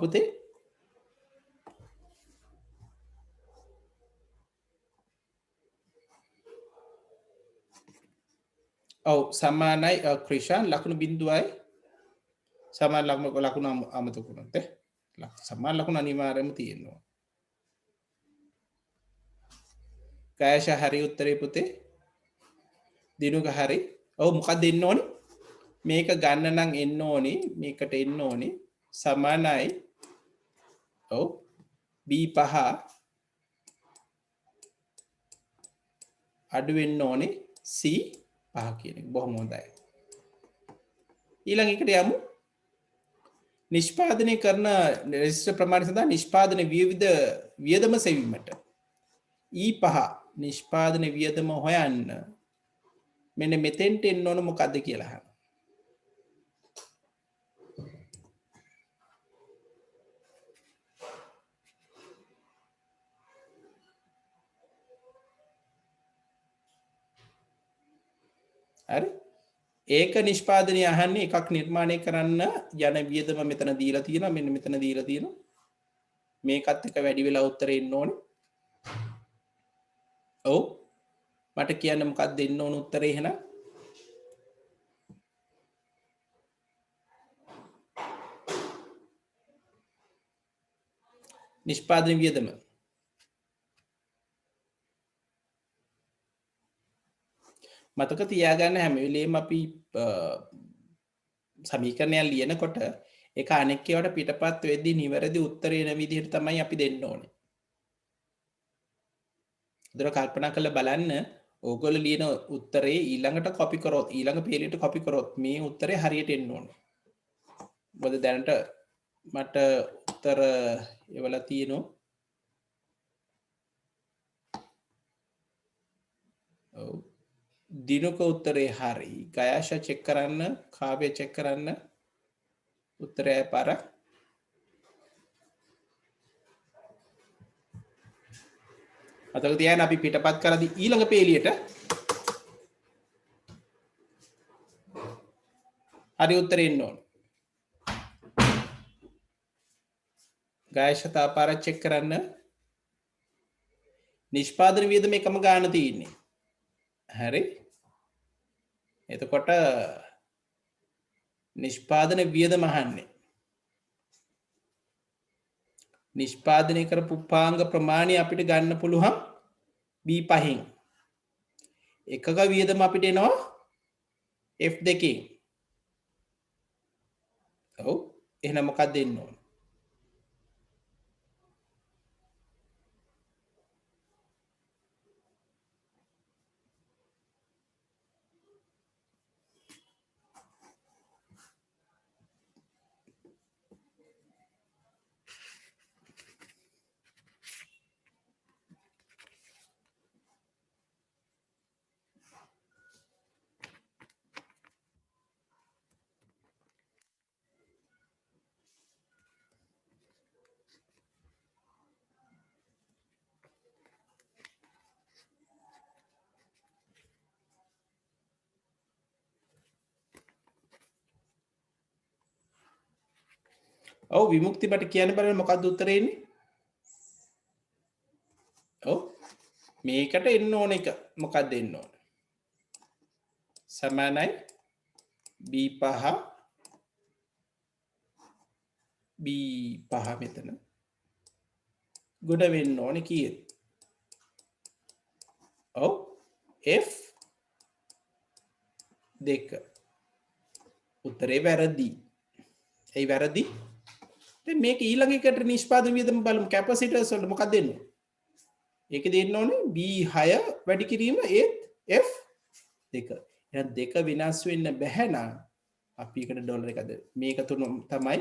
පුතේ ඔව් සමානයි ක්‍රිෂාන් ලකුණු බිඳුවයි සමාන ලකුණු අමතක වුණොත් සමාන ලකුණු අනිවාර්යයෙන්ම තියෙනවා. කෑෂ හරි උත්තරේ පුතේ. දිනුක හරි. ඔව් මොකක්ද එන්න ඕනේ? මේක ගන්න නම් එන්න ඕනේ, මේකට එන්න ඕනේ සමානයි ඔව් B5 අඩු වෙන්න ඕනේ C5 කියන එක. බොහොම හොඳයි. ඊළඟ එකට යමු. නිෂ්පාදනය කරන රෙසිස්ටර් ප්‍රමාණය සඳහා නිෂ්පාදන වියදම සෙවීමට E5 නිෂ්පාදන වියදම හොයන්න මෙන්න මෙතෙන්ට එන්න ඕන මොකද්ද කියලා අහනවා. හරි. ඒක නිෂ්පාදනය අහන්නේ එකක් නිර්මාණය කරන්න යන වියදම මෙතන දීලා තියෙනවා, මෙන්න මෙතන දීලා තියෙනවා. මේකත් එක වැඩි වෙලා උත්තරේ එන්න ඕනේ. ඔව් මට කියන්න මොකක්ද දෙන්න ඕන උත්තරේ එහෙනම්? නිෂ්පාදන වියදම මතක තියාගන්න හැම වෙලේම අපි සමීකරණයක් ලියනකොට ඒක අනෙක් ඒවාට පිටපත් වෙද්දී නිවැරදි උත්තරේ එන විදිහට තමයි අපි දෙන්න ඕනේ. ඒතර කල්පනා කරලා බලන්න ඕගොල්ලෝ ලියන උත්තරේ ඊළඟට කොපි කරොත් ඊළඟ පේලියට කොපි කරොත් මේ උත්තරේ හරියට එන්න ඕනේ. මොකද දැනට මට උත්තර එවලා තියෙනවා. ඔව් දිනුක උත්තරේ හරි. ගයාෂා චෙක් කරන්න, කාව්‍ය චෙක් කරන්න. උත්තරය පාර. මතක තියාගන්න අපි පිටපත් කරද්දී ඊළඟ පේලියට හරි උත්තරේ එන්න ඕන. ගයාෂා තා පාර චෙක් කරන්න. නිෂ්පාදන වියදම එකම ගාන තියෙන්නේ. හරි. එතකොට නිෂ්පාදන වියදම අහන්නේ. නිෂ්පාදනය කරපු උපාංග ප්‍රමාණය අපිට ගන්න පුළුවන් B5න්. එකක වියදම අපිට එනවා F2කින්. ඔව් එහෙනම් මොකක්ද දෙන්න ඕන? ඔව් විමුක්ති මට කියන්න බලන්න මොකක්ද උත්තරේ එන්නේ? ඔව් මේකට එන්න ඕන එක මොකක්ද එන්න ඕන? සමානයි B5 මෙතන ගොඩ වෙන්න ඕනේ කීයද? ඔව් F2. උත්තරේ වැරදි. ඒ වැරදි. දැන් මේක ඊළඟ එකට නිෂ්පාදන වියදම බලමු. කැපැසිටර්ස් වලට මොකක්ද දෙන්න ඕනේ? ඒක දෙන්න ඕනේ B6 වැඩි කිරීම F2. එහෙනම් දෙක විනාශ වෙන්න බැහැ නම් අපි එකට ඩොලර් එකද මේක තුන තමයි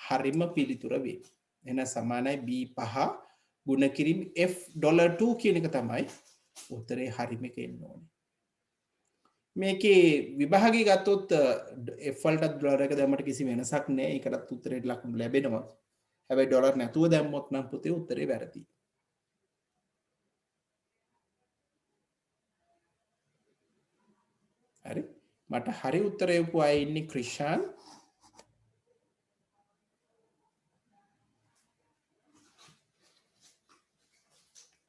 හරිම පිළිතුර වෙන්නේ. එහෙනම් සමානයි B5 ගුණ කිරීම F$2 කියන එක තමයි උත්තරේ හරිම එක එන්න ඕනේ. මේකේ විභාගය ගත්තොත් F වලට ඩොලර් එක දැම්මට කිසි වෙනසක් නැහැ. ඒකටත් උත්තරේට ලකුණු ලැබෙනවා. හැබැයි ඩොලර් නැතුව දැම්මොත් නම් පුතේ උත්තරේ වැරදි. හරි. මට හරි උත්තරය යපු අය ඉන්නේ ක්‍රිෂාන්.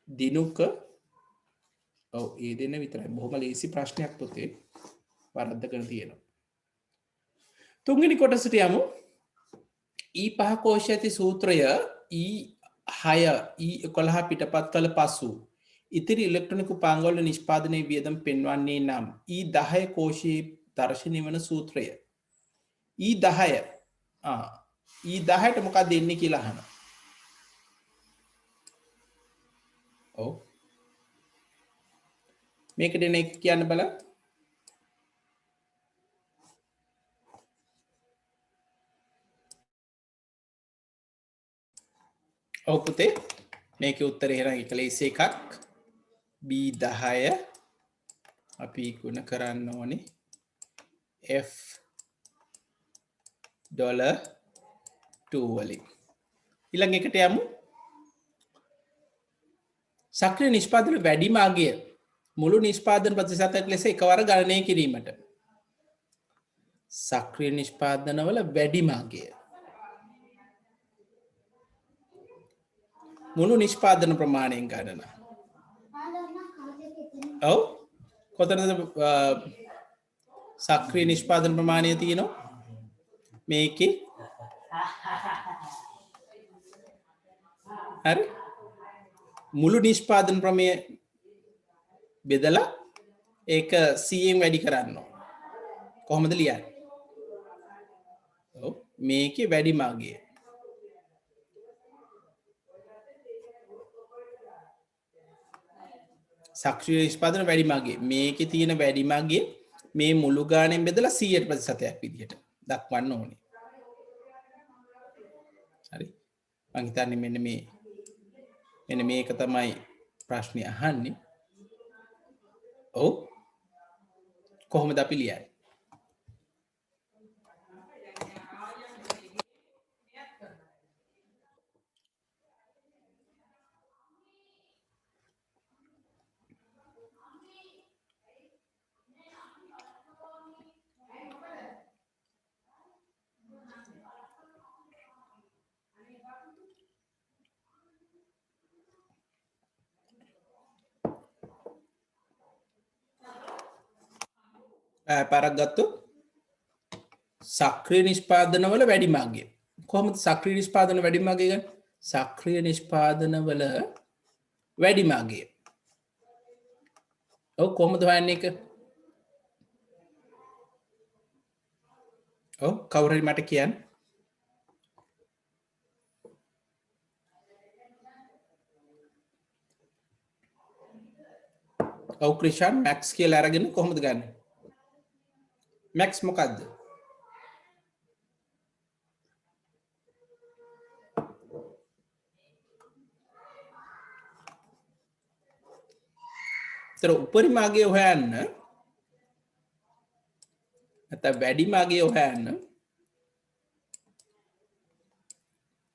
දිනුක. ඔව් ඒ දෙන්න විතරයි. බොහොම ලේසි ප්‍රශ්නයක් පුතේ. වරද්දගෙන තියෙනවා. තුන්වෙනි කොටසට යමු. E5 කෝෂයේ ඇති සූත්‍රය E6 E11 පිටපත් කළ පසු ඉතිරි ඉලෙක්ට්‍රොනික උපාංග වල නිෂ්පාදනයේ වියදම පෙන්වන්නේ නම් E10 කෝෂයේ දර්ශනය වන සූත්‍රය. E10 E10ට මොකක්ද දෙන්නේ කියලා අහනවා. ඔව් මේක දෙන එක කියන්න බලන්න. ඔව් පුතේ මේකේ උත්තරේ එහෙනම් එකලෙස් එකක් B10 අපි ගුණ කරන්න ඕනේ F$2 වලින්. ඊළඟ එකට යමු. සක්‍රිය නිෂ්පාදන වැඩිම අගය මුළු නිෂ්පාදන ප්‍රතිශතයක් ලෙස එකවර ගණනය කිරීමට. සක්‍රිය නිෂ්පාදන වල වැඩිම අගය මුළු නිෂ්පාදන ප්‍රමාණයෙන් ගණන. ඔව් කොතනද සක්‍රිය නිෂ්පාදන ප්‍රමාණය තියෙනවා? මේකේ හරි මුළු නිෂ්පාදන ප්‍රමය බෙදලා ඒක 100න් වැඩි කරන්න ඕන. කොහොමද ලියන්නේ? මේකේ වැඩිම අගය. සක්‍රීය නිෂ්පාදන වැඩිම අගය. මේකේ තියෙන වැඩිම අගය මේ මුළු ගාණයෙන් බෙදලා 100% විදිහට දක්වන්න ඕනේ. හරි. මං හිතන්නේ මෙන්න මේක තමයි ප්‍රශ්නේ අහන්නේ. ඔව්. කොහොමද අපි ලියන්නේ? පාරක් ගත්තොත් සක්‍රීය නිෂ්පාදනවල වැඩිම අගය. කොහොමද සක්‍රීය නිෂ්පාදන වැඩිම අගය ගන්නේ? සක්‍රීය නිෂ්පාදනවල වැඩිම අගය. ඔව් කොහොමද හොයන්නේ ඒක? ඔව් කවුරු හරි මට කියන්න. ඔව් ක්‍රිෂාන් මැක්ස් කියලා අරගෙන කොහොමද ගන්නේ? මැක්ස් මොකද්ද? තර උපරිම අගය හොයන්න නැත්නම් වැඩිම අගය හොයන්න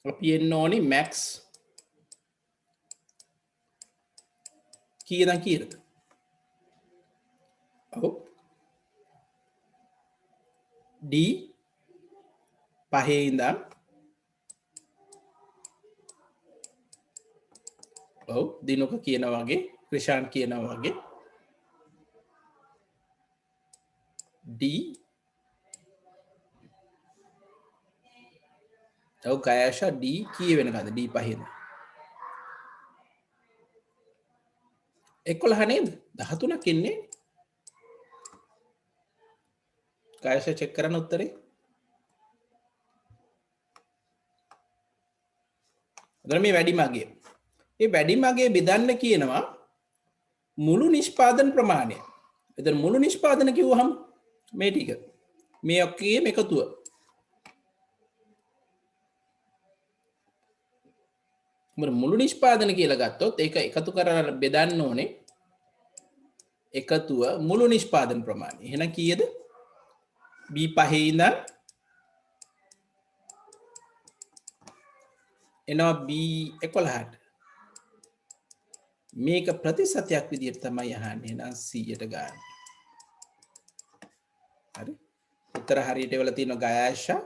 අපි එන්න ඕනේ මැක්ස් කීයද කීයද? ඔව් D පහේ ඉඳන් ඔව් දිනුක කියනවා වගේ ක්‍රිෂාන් කියනවා වගේ D ඔව් ගයාෂා D කීය වෙනකද? D පහේද? 11 නේද? 13ක් ඉන්නේ. ගයාෂා චෙක් කරන්න උත්තරේ. අද මේ වැඩිම අගය. මේ වැඩිම අගය බෙදන්න කියනවා මුළු නිෂ්පාදන ප්‍රමාණය. එතන මුළු නිෂ්පාදන කිව්වහම මේ ටික මේ ඔක්කොගේම එකතුව. මුළු නිෂ්පාදන කියලා ගත්තොත් ඒක එකතු කරලා බෙදන්න ඕනේ එකතුව මුළු නිෂ්පාදන ප්‍රමාණය. එහෙනම් කීයද? B පහේ ඉඳන් එනවා B 11ට. මේක ප්‍රතිශතයක් විදිහට තමයි අහන්නේ. එහෙනම් 100ට ගන්න. හරි. උත්තර හරියට එවලා තියෙනවා ගයාෂා.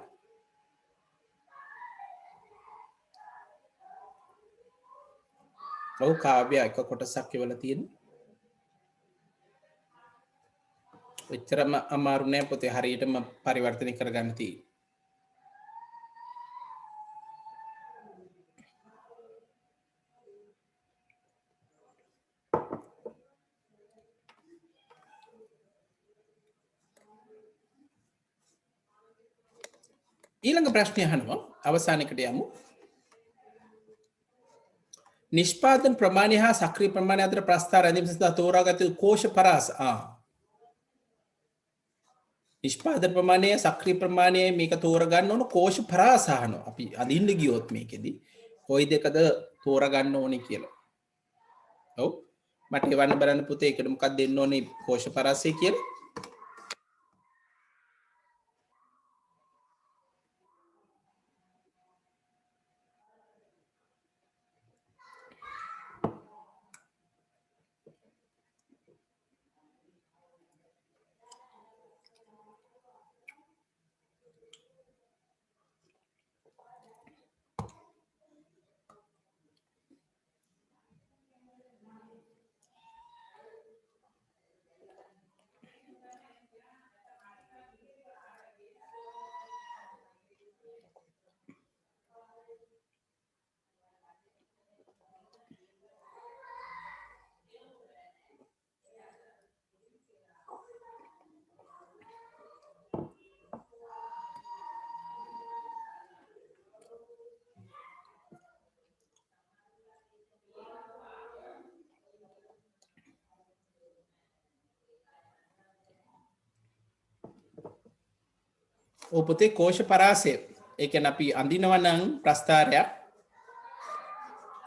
ඔව් කාව්‍ය එක කොටසක් එවලා තියෙනවා. එච්චරම අමාරු නෑ පොතේ හරියටම පරිවර්තනය කරගන්න තියෙන්නේ. ඊළඟ ප්‍රශ්නය අහනවා අවසානයකට යමු. නිෂ්පාදන ප්‍රමාණය හා සක්‍රීය ප්‍රමාණය අතර ප්‍රස්ථාර ඇඳීම සඳහා තෝරාගත යුතු කෝෂ පරාස. නිෂ්පාදන ප්‍රමාණය සක්‍රීය ප්‍රමාණය මේක තෝරගන්න ඕන කෝෂ පරාස අහනවා. අපි අදින්න ගියොත් මේකෙදි කොයි දෙකද තෝරගන්න ඕනේ කියලා. ඔව් මට එවන්න බලන්න පුතේ ඒකට මොකක්ද දෙන්න ඕනේ කෝෂ පරාසය කියලා. ඔව් පුතේ කෝෂ පරාසය. ඒ කියන්නේ අපි අඳිනවා නම් ප්‍රස්ථාරයක්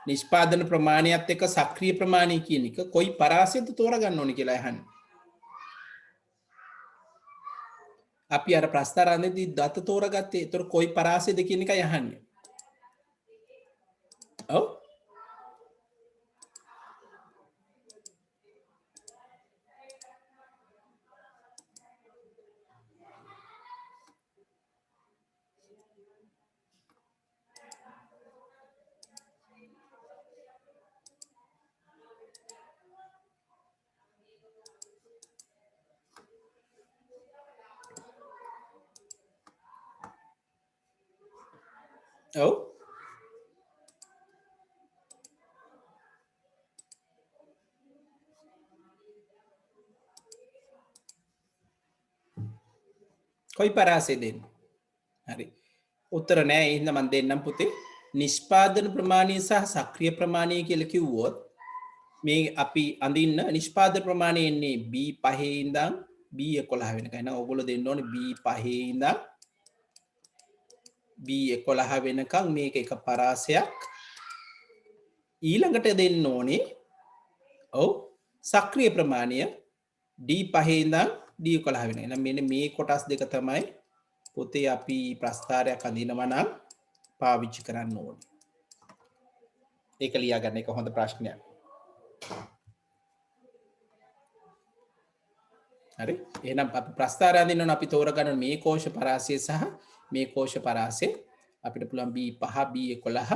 නිෂ්පාදන ප්‍රමාණයත් එක්ක සක්‍රීය ප්‍රමාණය කියන එක කොයි පරාසයද තෝරගන්න ඕනේ කියලා අහන්නේ. අපි අර ප්‍රස්ථාර අඳිද්දී දත තෝරගත්තේ. ඒතර කොයි පරාසයද කියන එකයි අහන්නේ. ඔව්. ඔව්. කොයි පරාසය දෙන්න? හරි. උත්තර නෑ. එහෙනම් මම දෙන්නම් පුතේ. නිෂ්පාදන ප්‍රමාණය සහ සක්‍රීය ප්‍රමාණය කියලා කිව්වොත් මේ අපි අඳින්න නිෂ්පාදන ප්‍රමාණය එන්නේ B5 ඉඳන් B11 වෙනකන්. එහෙනම් ඔයගොල්ලෝ දෙන්න ඕනේ B5 ඉඳන් B11 වෙනකන් මේක එක පරාසයක්. ඊළඟට දෙන්න ඕනේ ඔව් සක්‍රීය ප්‍රමාණය D5 ඉඳන් D11 වෙනකන්. එහෙනම් මෙන්න මේ කොටස් දෙක තමයි පොතේ අපි ප්‍රස්ථාරයක් අඳිනවා නම් පාවිච්චි කරන්න ඕනේ. ඒක ලියා ගන්න එක හොඳ ප්‍රශ්නයක්. හරි. එහෙනම් අපි ප්‍රස්ථාරය අඳිනවා නම් අපි තෝරගන්න මේ කෝෂ පරාසය සහ මේ කෝෂ පරාසය අපිට පුළුවන් B5 B11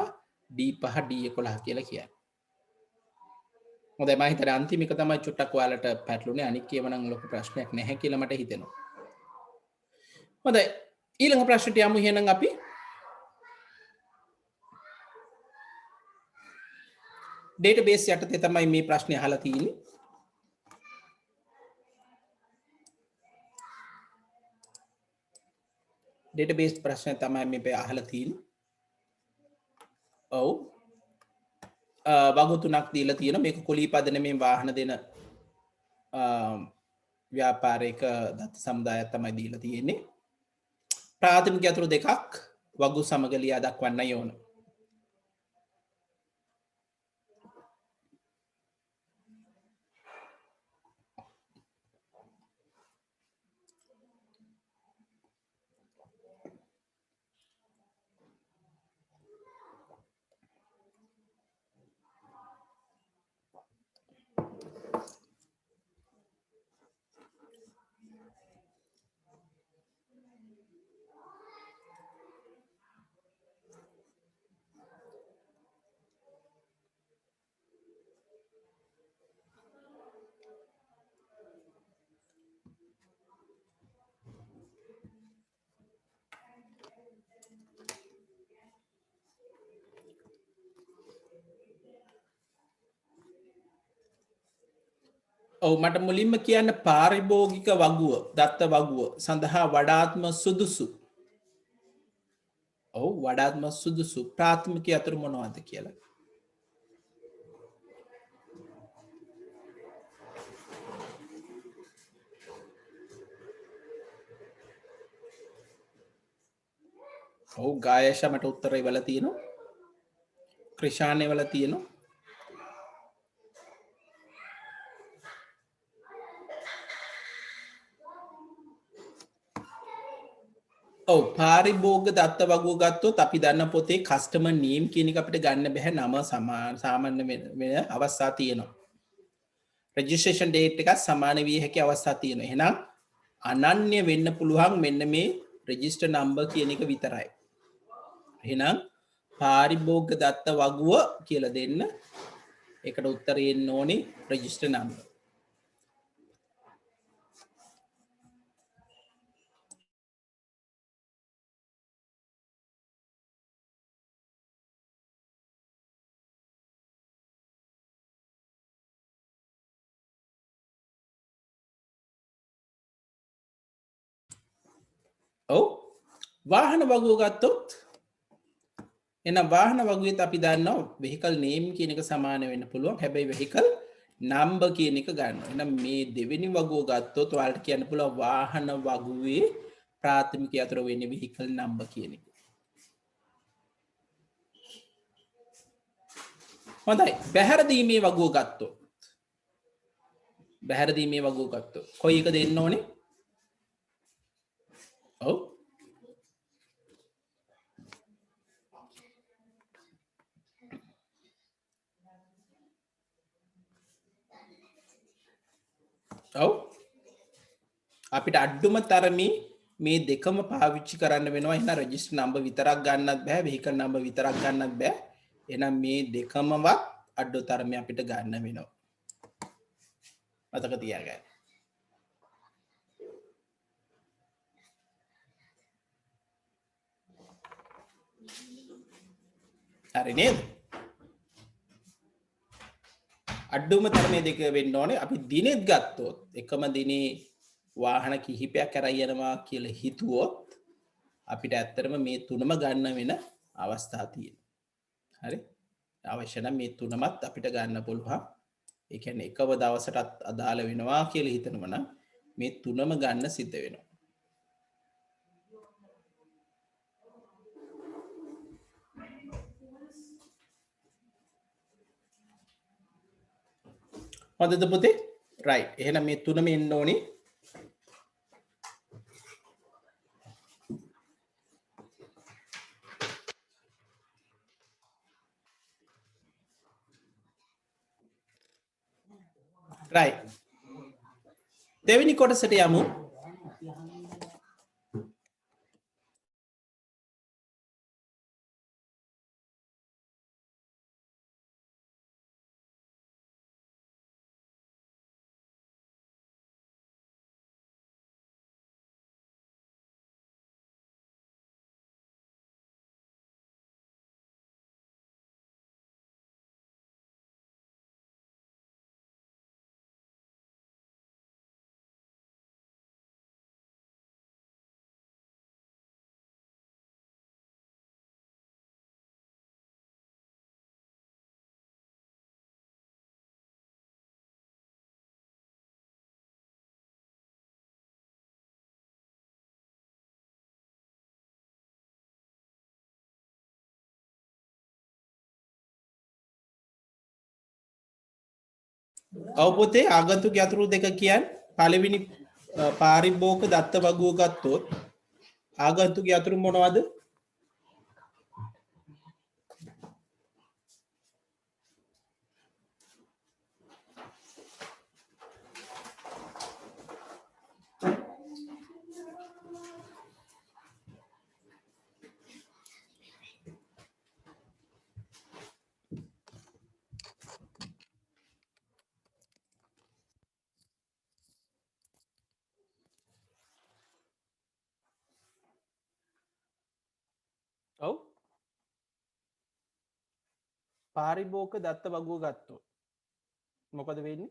D5 D11 කියලා කියන්න. හොඳයි මම හිතන්නේ අන්තිම එක තමයි චුට්ටක් ඔයාලට පැටළුනේ. අනික ඒව නම් ලොකු ප්‍රශ්නයක් නැහැ කියලා මට හිතෙනවා. හොඳයි ඊළඟ ප්‍රශ්නට යමු. එහෙනම් අපි ඩේටාබේස් යටතේ තමයි මේ ප්‍රශ්නේ අහලා තියෙන්නේ. ඩේටාබේස් ප්‍රශ්න තමයි මේ අහලා තියෙන්නේ. ඔව්. වගු තුනක් දීලා තියෙනවා. මේක කුලී පදනමේ වාහන දෙන ව්‍යාපාරික දත්ත සමුදායක් තමයි දීලා තියෙන්නේ. ප්‍රාථමික අතුරු දෙකක් වගු සමග ලියා දක්වන්නයි ඕන. ඔව් මට මුලින්ම කියන්න පාරිභෝගික වගුව දත්ත වගුව සඳහා වඩාත්ම සුදුසු. ඔව් වඩාත්ම සුදුසු ප්‍රාථමික අතුරු මොනවද කියලා. ඔව් ගායෂා මට උත්තරය වල තියෙනවා. ක්‍රිෂානේ වල තියෙනවා. ඔව් පාරිභෝග දත්ත වගුව ගත්තොත් අපි දන්න පොතේ කස්ටමර් නේම් කියන එක අපිට ගන්න බෑ. නම සාමාන්‍ය වෙන අවස්ථා තියෙනවා. රෙජිස්ට්‍රේෂන් ඩේට් එකත් සමාන විය හැකි අවස්ථා තියෙනවා. එහෙනම් අනන්‍ය වෙන්න පුළුවන් මෙන්න මේ රෙජිස්ටර් නම්බර් කියන එක විතරයි. එහෙනම් පාරිභෝග දත්ත වගුව කියලා දෙන්න. ඒකට උත්තරය එන්න ඕනේ රෙජිස්ටර් නම්බර්. ඔව් වාහන වගුව ගත්තොත් එහෙනම් වාහන වගුවේත් අපි දන්නවා vehicle name කියන එක සමාන වෙන්න පුළුවන්. හැබැයි vehicle number කියන එක ගන්නවා. එහෙනම් මේ දෙවෙනි වගුව ගත්තොත් ඔයාලට කියන්න පුළුවන් වාහන වගුවේ ප්‍රාථමික යතුරු වෙන්නේ vehicle number කියන එක. හොඳයි. බැහැර දීමේ වගුව ගත්තොත්. බැහැර දීමේ වගුව ගත්තොත් කොයි එක දෙන්න ඕනේ? ඔව්. ඔව්. අපිට අඩ්ඩුම තරමේ මේ දෙකම පාවිච්චි කරන්න වෙනවා. එහෙනම් රෙජිස්ටර් නම්බර් විතරක් ගන්නත් බෑ, vehicle number විතරක් ගන්නත් බෑ. එහෙනම් මේ දෙකමවත් අඩ්ඩු තරමේ අපිට ගන්න වෙනවා. මතක තියාගන්න. හරි නේද? අඩ්ඩුම තරමේ දෙක වෙන්න ඕනේ. අපි දිනෙත් ගත්තොත් එකම දිනේ වාහන කිහිපයක් කරයි යනවා කියලා හිතුවොත් අපිට ඇත්තටම මේ තුනම ගන්න වෙන අවස්ථා තියෙනවා. හරි? අවශ්‍ය නම් මේ තුනමත් අපිට ගන්න පුළුවන්. ඒ කියන්නේ එකව දවසටත් අදාළ වෙනවා කියලා හිතනවා නම් මේ තුනම ගන්න සිද්ධ වෙනවා. හොඳද පුතේ? රයිට්. එහෙනම් මේ තුනම එන්න ඕනේ. රයිට්. දෙවෙනි කොටසට යමු. ඔව් පුතේ ආගන්තුක යතුරු දෙක කියන්නේ පළවෙනි පාරිභෝගික දත්ත වගුව ගත්තොත් ආගන්තුක යතුරු මොනවද? ඔව් පාරිභෝගික දත්ත වගුව ගත්තොත් මොකද වෙන්නේ?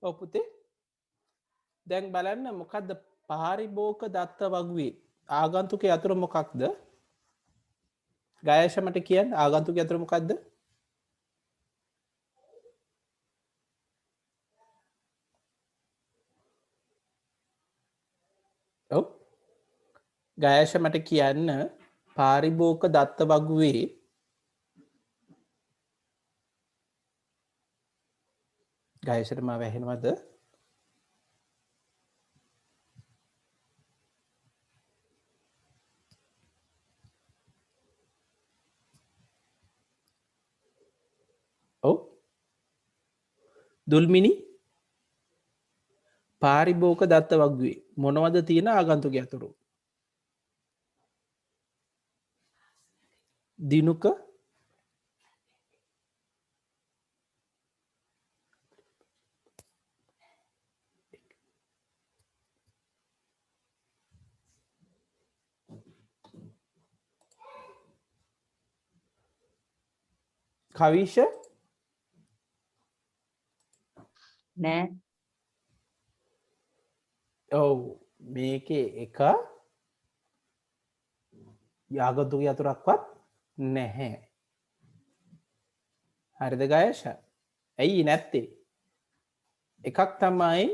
ඔව් පුතේ දැන් බලන්න මොකද්ද පාරිභෝගික දත්ත වගුවේ ආගන්තුක යතුරු මොකක්ද? ගායෂ මට කියන්න ආගන්තුක යතුරු මොකක්ද? ඔව් ගායෂ මට කියන්න පාරිභෝගික දත්ත වගුවේ ගයසට මා වැහෙනවද? ඔව් දුල්මිනි පාරිභෝග දත්ත වග්වේ මොනවද තියෙන ආගන්තුක යතුරු? දිනුක කවිෂ නෑ ඔව් මේකේ එක යාගතුක යතුරක්වත් නැහැ. හරිද ගයශ? ඇයි නැත්තේ? එකක් තමයි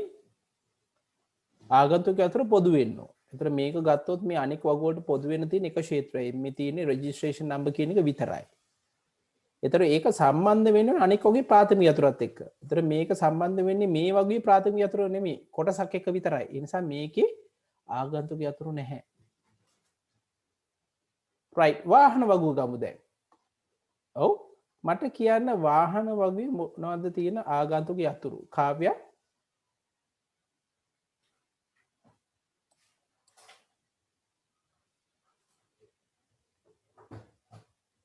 ආගන්තුක යතුර පොදු වෙන්න. එතකොට මේක ගත්තොත් මේ අනික වගුවට පොදු වෙන තියෙන එක ක්ෂේත්‍රය. මේ තියෙන්නේ රෙජිස්ට්‍රේෂන් නම්බර් කියන එක විතරයි. එතකොට ඒක සම්බන්ධ වෙන්නේ අනික වගේ ප්‍රාථමික යතුරත් එක්ක. එතකොට මේක සම්බන්ධ වෙන්නේ මේ වගේ ප්‍රාථමික යතුර නෙමෙයි. කොටසක් එක විතරයි. ඒ නිසා මේකේ ආගන්තුක යතුරු නැහැ. right වාහන වගුව ගමු දැන්. ඔව් මට කියන්න වාහන වගේ මොනවද තියෙන ආගන්තුක යතුරු? කාව්‍ය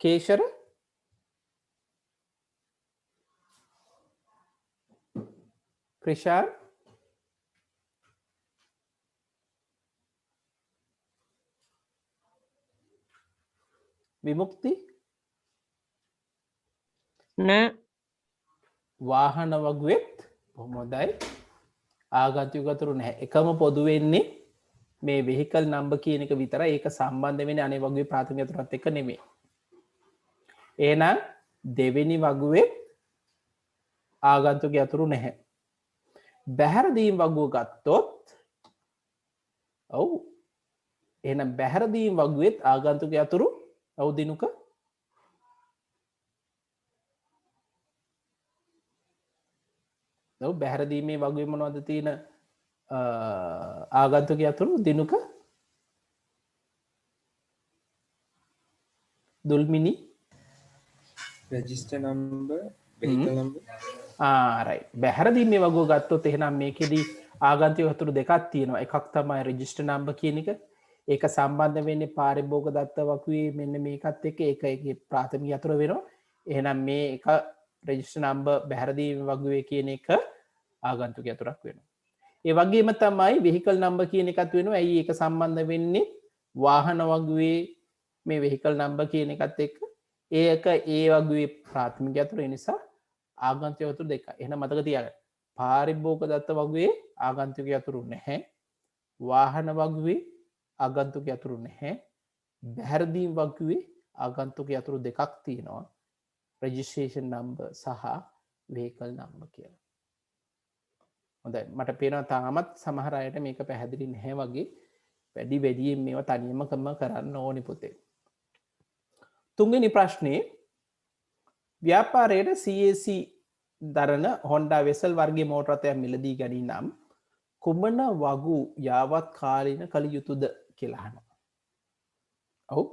කේශර ක්‍රිෂාන් විමුක්ති නෑ වාහන වගුවෙත් බොහොම හොඳයි ආගන්තුක යතුරු නැහැ. එකම පොදු වෙන්නේ මේ වෙහිකල් නම්බර් කියන එක විතරයි. ඒක සම්බන්ධ වෙන්නේ අනේ වගුවේ ප්‍රාථමික යතුරත් එක්ක නෙමෙයි. එහෙනම් දෙවෙනි වගුවේ ආගන්තුක යතුරු නැහැ. බැහැර දීම් වගුව ගත්තොත් ඔව් එහෙනම් බැහැර දීම් වගුවෙත් ආගන්තුක යතුරු ඔව් දිනුක ඔව් බැහැර දීමේ වගුවේ මොනවද තියෙන ආගන්තුක යතුරු Dinuka දුල්මිනි register number vehicle number ආරයි බැහැරදීමේ වගුව ගත්තොත් එහෙනම් මේකෙදී ආගන්තුක යතුරු දෙකක් තියෙනවා. එකක් තමයි රෙජිස්ටර් නම්බර් කියන එක. ඒක සම්බන්ධ වෙන්නේ පාරිභෝග දත්ත වගුවේ මෙන්න මේකත් එක්ක ඒක ඒකේ ප්‍රාථමික යතුරු වෙනවා. එහෙනම් මේ එක රෙජිස්ටර් නම්බර් බැහැරදීම වගුවේ කියන එක ආගන්තුක යතුරක් වෙනවා. ඒ වගේම තමයි වෙහිකල් නම්බර් කියන එකත් වෙනවා. ඇයි ඒක සම්බන්ධ වෙන්නේ වාහන වගුවේ මේ වෙහිකල් නම්බර් කියන එකත් එක්ක ඒක ඒ වගුවේ ප්‍රාථමික යතුරු නිසා ආගන්තුක යතුරු දෙක. එහෙනම් මතක තියාගන්න. පාරිභෝග දත්ත වගුවේ ආගන්තුක යතුරු නැහැ. වාහන වගුවේ ආගන්තුක යතුරු නැහැ. බැහැරදීම් වගුවේ ආගන්තුක යතුරු දෙකක් තියෙනවා. රෙජිස්ට්‍රේෂන් නම්බර් සහ වෙහිකල් නම්බර් කියලා. හොඳයි මට පේනවා තාමත් සමහර අයට මේක පැහැදිලි නැහැ වගේ. වැඩියෙන් මේවා තනියම කරන්න ඕනි පුතේ. තුන්වෙනි ප්‍රශ්නේ ව්‍යාපාරයට CAC දරන හොන්ඩා වෙසල් වර්ගයේ මෝටර රථයක් මිලදී ගනී නම් කුමන වගු යාවත් කාලීන කළ යුතුද කියලා අහනවා. ඔව්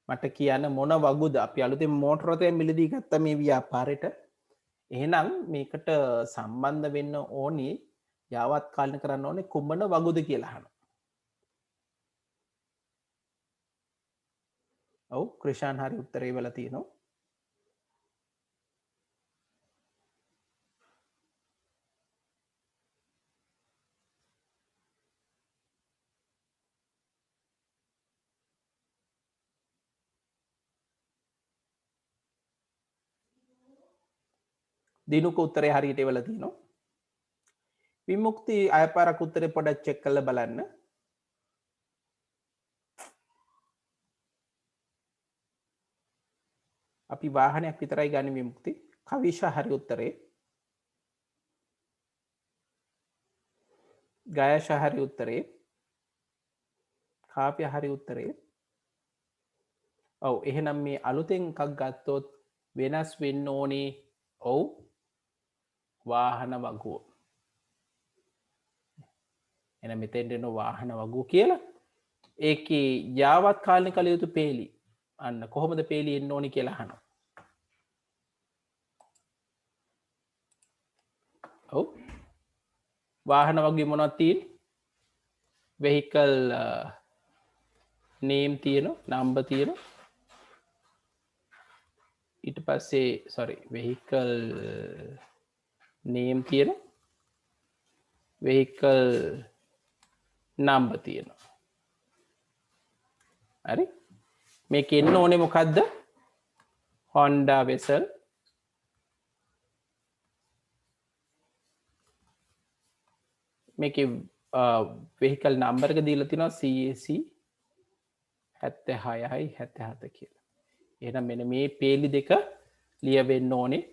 මට කියන්න මොන වගුද අපි අලුතෙන් මෝටර රථයක් මිලදී ගත්ත මේ ව්‍යාපාරයට එහෙනම් මේකට සම්බන්ධ වෙන්න ඕනේ යාවත් කාලීන කරන්න ඕනේ කුමන වගුද කියලා අහනවා. ඔව් ක්‍රිෂාන් හරි උත්තරේ වල තියෙනවා. දිනුක උත්තරේ හරියට එවල තියෙනවා. විමුක්ති අයපාරක් උත්තරේ පොඩ්ඩක් චෙක් කරලා බලන්න. අපි වාහනයක් විතරයි ගන්න විමුක්ති. කවිෂා හරි උත්තරේ. ගායෂා හරි උත්තරේ. කාප්‍ය හරි උත්තරේ. ඔව් එහෙනම් මේ අලුතෙන් එකක් ගත්තොත් වෙනස් වෙන්න ඕනේ. ඔව් වාහන වගුව. එන මෙතෙන්ට එන වාහන වගුව කියලා. ඒකේ යාවත් කාලෙ කළ යුතු පේලි. අන්න කොහොමද පේලි එන්න ඕනි කියලා අහනවා. ඔව්. වාහන වගේ මොනවද තියෙන්නේ? vehicle name තියෙනවා, number තියෙනවා. ඊට පස්සේ sorry vehicle name තියෙනවා. vehicle number තියෙනවා. හරි? මේක එන්න ඕනේ මොකද්ද? Honda vessel මේකේ vehicle number එක දීලා තිනවා CAC 76යි 77 කියලා. එහෙනම් මෙන්න මේ පේලි දෙක ලියවෙන්න ඕනේ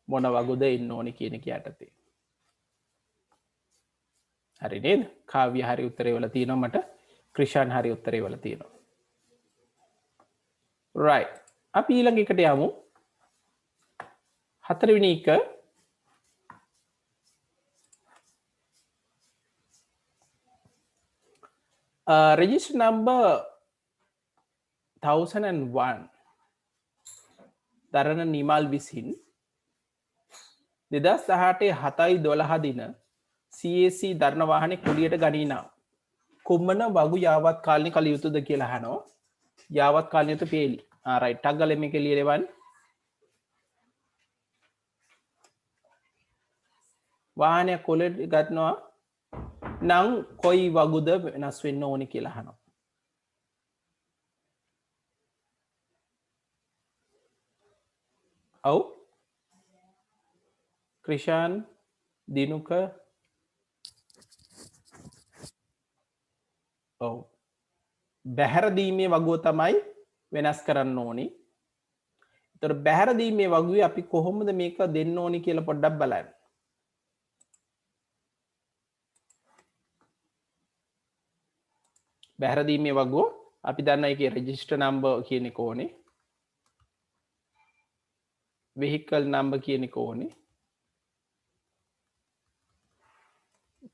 මොන වගුද එන්න ඕනේ කියන එක යටතේ. හරි නේද? කාව්‍ය හරි උත්තරේ වල තියෙනවා මට. ක්‍රිෂාන් හරි උත්තරේ වල තියෙනවා. right. අපි ඊළඟ එකට යමු. හතරවෙනි එක register number 1001 දරණ නිමල් විසින් 2018 7/12 දින CAC දරණ වාහනේ කුලියට ගනිනා කුමන වගු යාවත් කාලනේ කළ යුතුද කියලා අහනවා. යාවත් කාලනේ යුතු පේලි. right ටක් ගාලා මේක ලියලෙවන්න. වාහනයක් කුලියට ගන්නවා නම් කොයි වගුද වෙනස් වෙන්න ඕනි කියලා අහනවා. ඔව් ක්‍රිෂාන් දිනුක ඔව් බැහැර දීමේ වගුව තමයි වෙනස් කරන්න ඕනි. ඒතර බැහැර දීමේ වගුවේ අපි කොහොමද මේක දෙන්න ඕනි කියලා පොඩ්ඩක් බලන්න. බැහැර දීමේ වගුව අපි දන්නා ඒකේ රෙජිස්ටර් නම්බර් කියන එක ඕනේ. vehicle number කියන එක ඕනේ.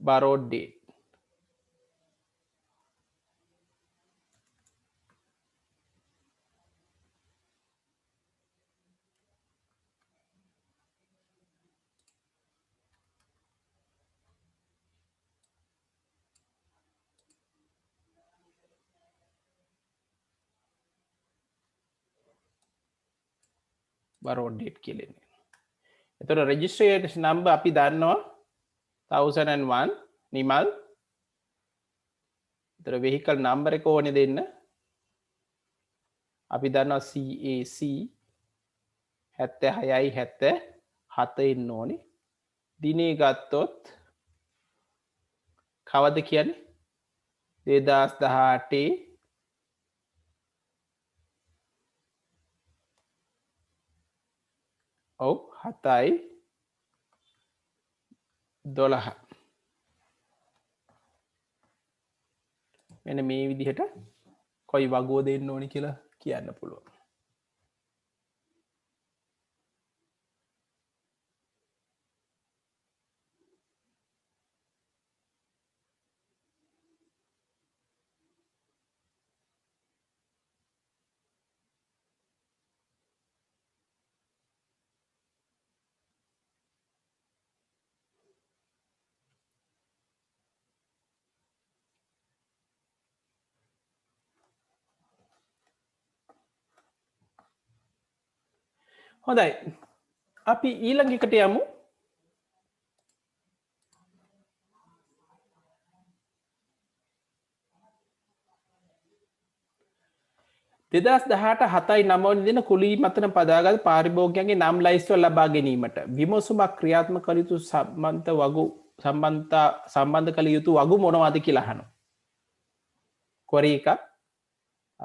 borrowed date. borrowed date කියලා එන්නේ. එතකොට registration number අපි දන්නවා 1001 නිමල්. එතකොට vehicle number එක ඕනේ දෙන්න. අපි දන්නවා CAC 76යි 77 එන්න ඕනේ. දිනේ ගත්තොත් කවද කියන්නේ 2018 ඔව් 7/12 මෙන්න මේ විදිහට කොයි වගුව දෙන්න ඕනි කියලා කියන්න පුළුවන්. හොඳයි අපි ඊළඟ එකට යමු. දෙදස් දහට 7/9 දින කුලී මතන පදාගත් පාරිභෝගිකයන්ගේ නම් ලයිස්තුව ලබා ගැනීමට විමසුමක් ක්‍රියාත්මක කළ යුතු සම්බන්ධ කළ යුතු වගු මොනවද කියලා අහනවා. කොරේ එකක්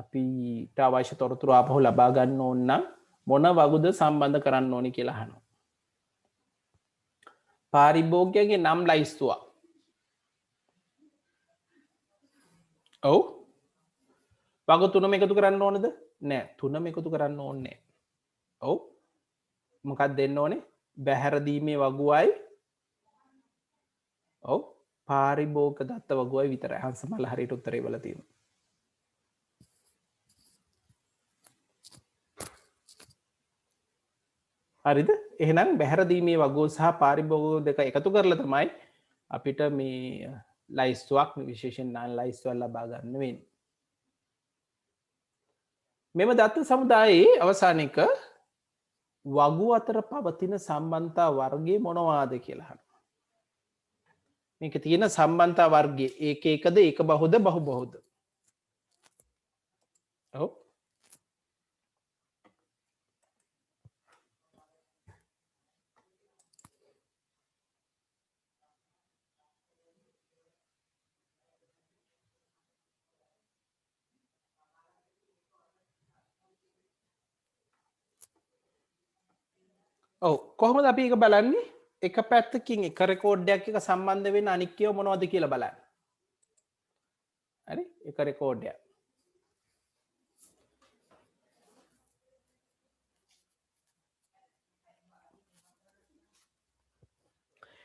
අපිට අවශ්‍ය තොරතුරු ආපහු ලබා ගන්න ඕන නම් මොන වගුද සම්බන්ධ කරන්න ඕනි කියලා අහනවා. පාරිභෝගිකයන්ගේ නම් ලයිස්තුව. ඔව් වග 3ම එකතු කරන්න ඕනද? නෑ 3ම එකතු කරන්න ඕනේ නෑ. ඔව් මොකක්ද දෙන්න ඕනේ? බැහැරදීමේ වගුවයි ඔව් පාරිභෝග දත්ත වගුවයි විතරයි. හංසමල්ල හරියට උත්තරේ වල තියෙනවා. හරිද? එහෙනම් බැහැරදීමේ වගුව සහ පාරිභෝග දෙක එකතු කරලා තමයි අපිට මේ ලයිස්තුවක් විශේෂයෙන් නාන ලයිස්තුවක් ලබා ගන්න වෙන්නේ. මෙම දත්ත සමුදායේ අවසාන එක වගු අතර පවතින සම්බන්ධතා වර්ගය මොනවාද කියලා අහනවා. මේක තියෙන සම්බන්ධතා වර්ගය ඒක එකද ඒක බහුද බහු බහුද? ඔව්. ඔව් කොහොමද අපි ඒක බලන්නේ? එක පැත්තකින් එක රෙකෝඩ්ඩයක් එක සම්බන්ධ වෙන අනික් ඒවා මොනවද කියලා බලන්න. හරි? එක රෙකෝඩ්ඩයක්.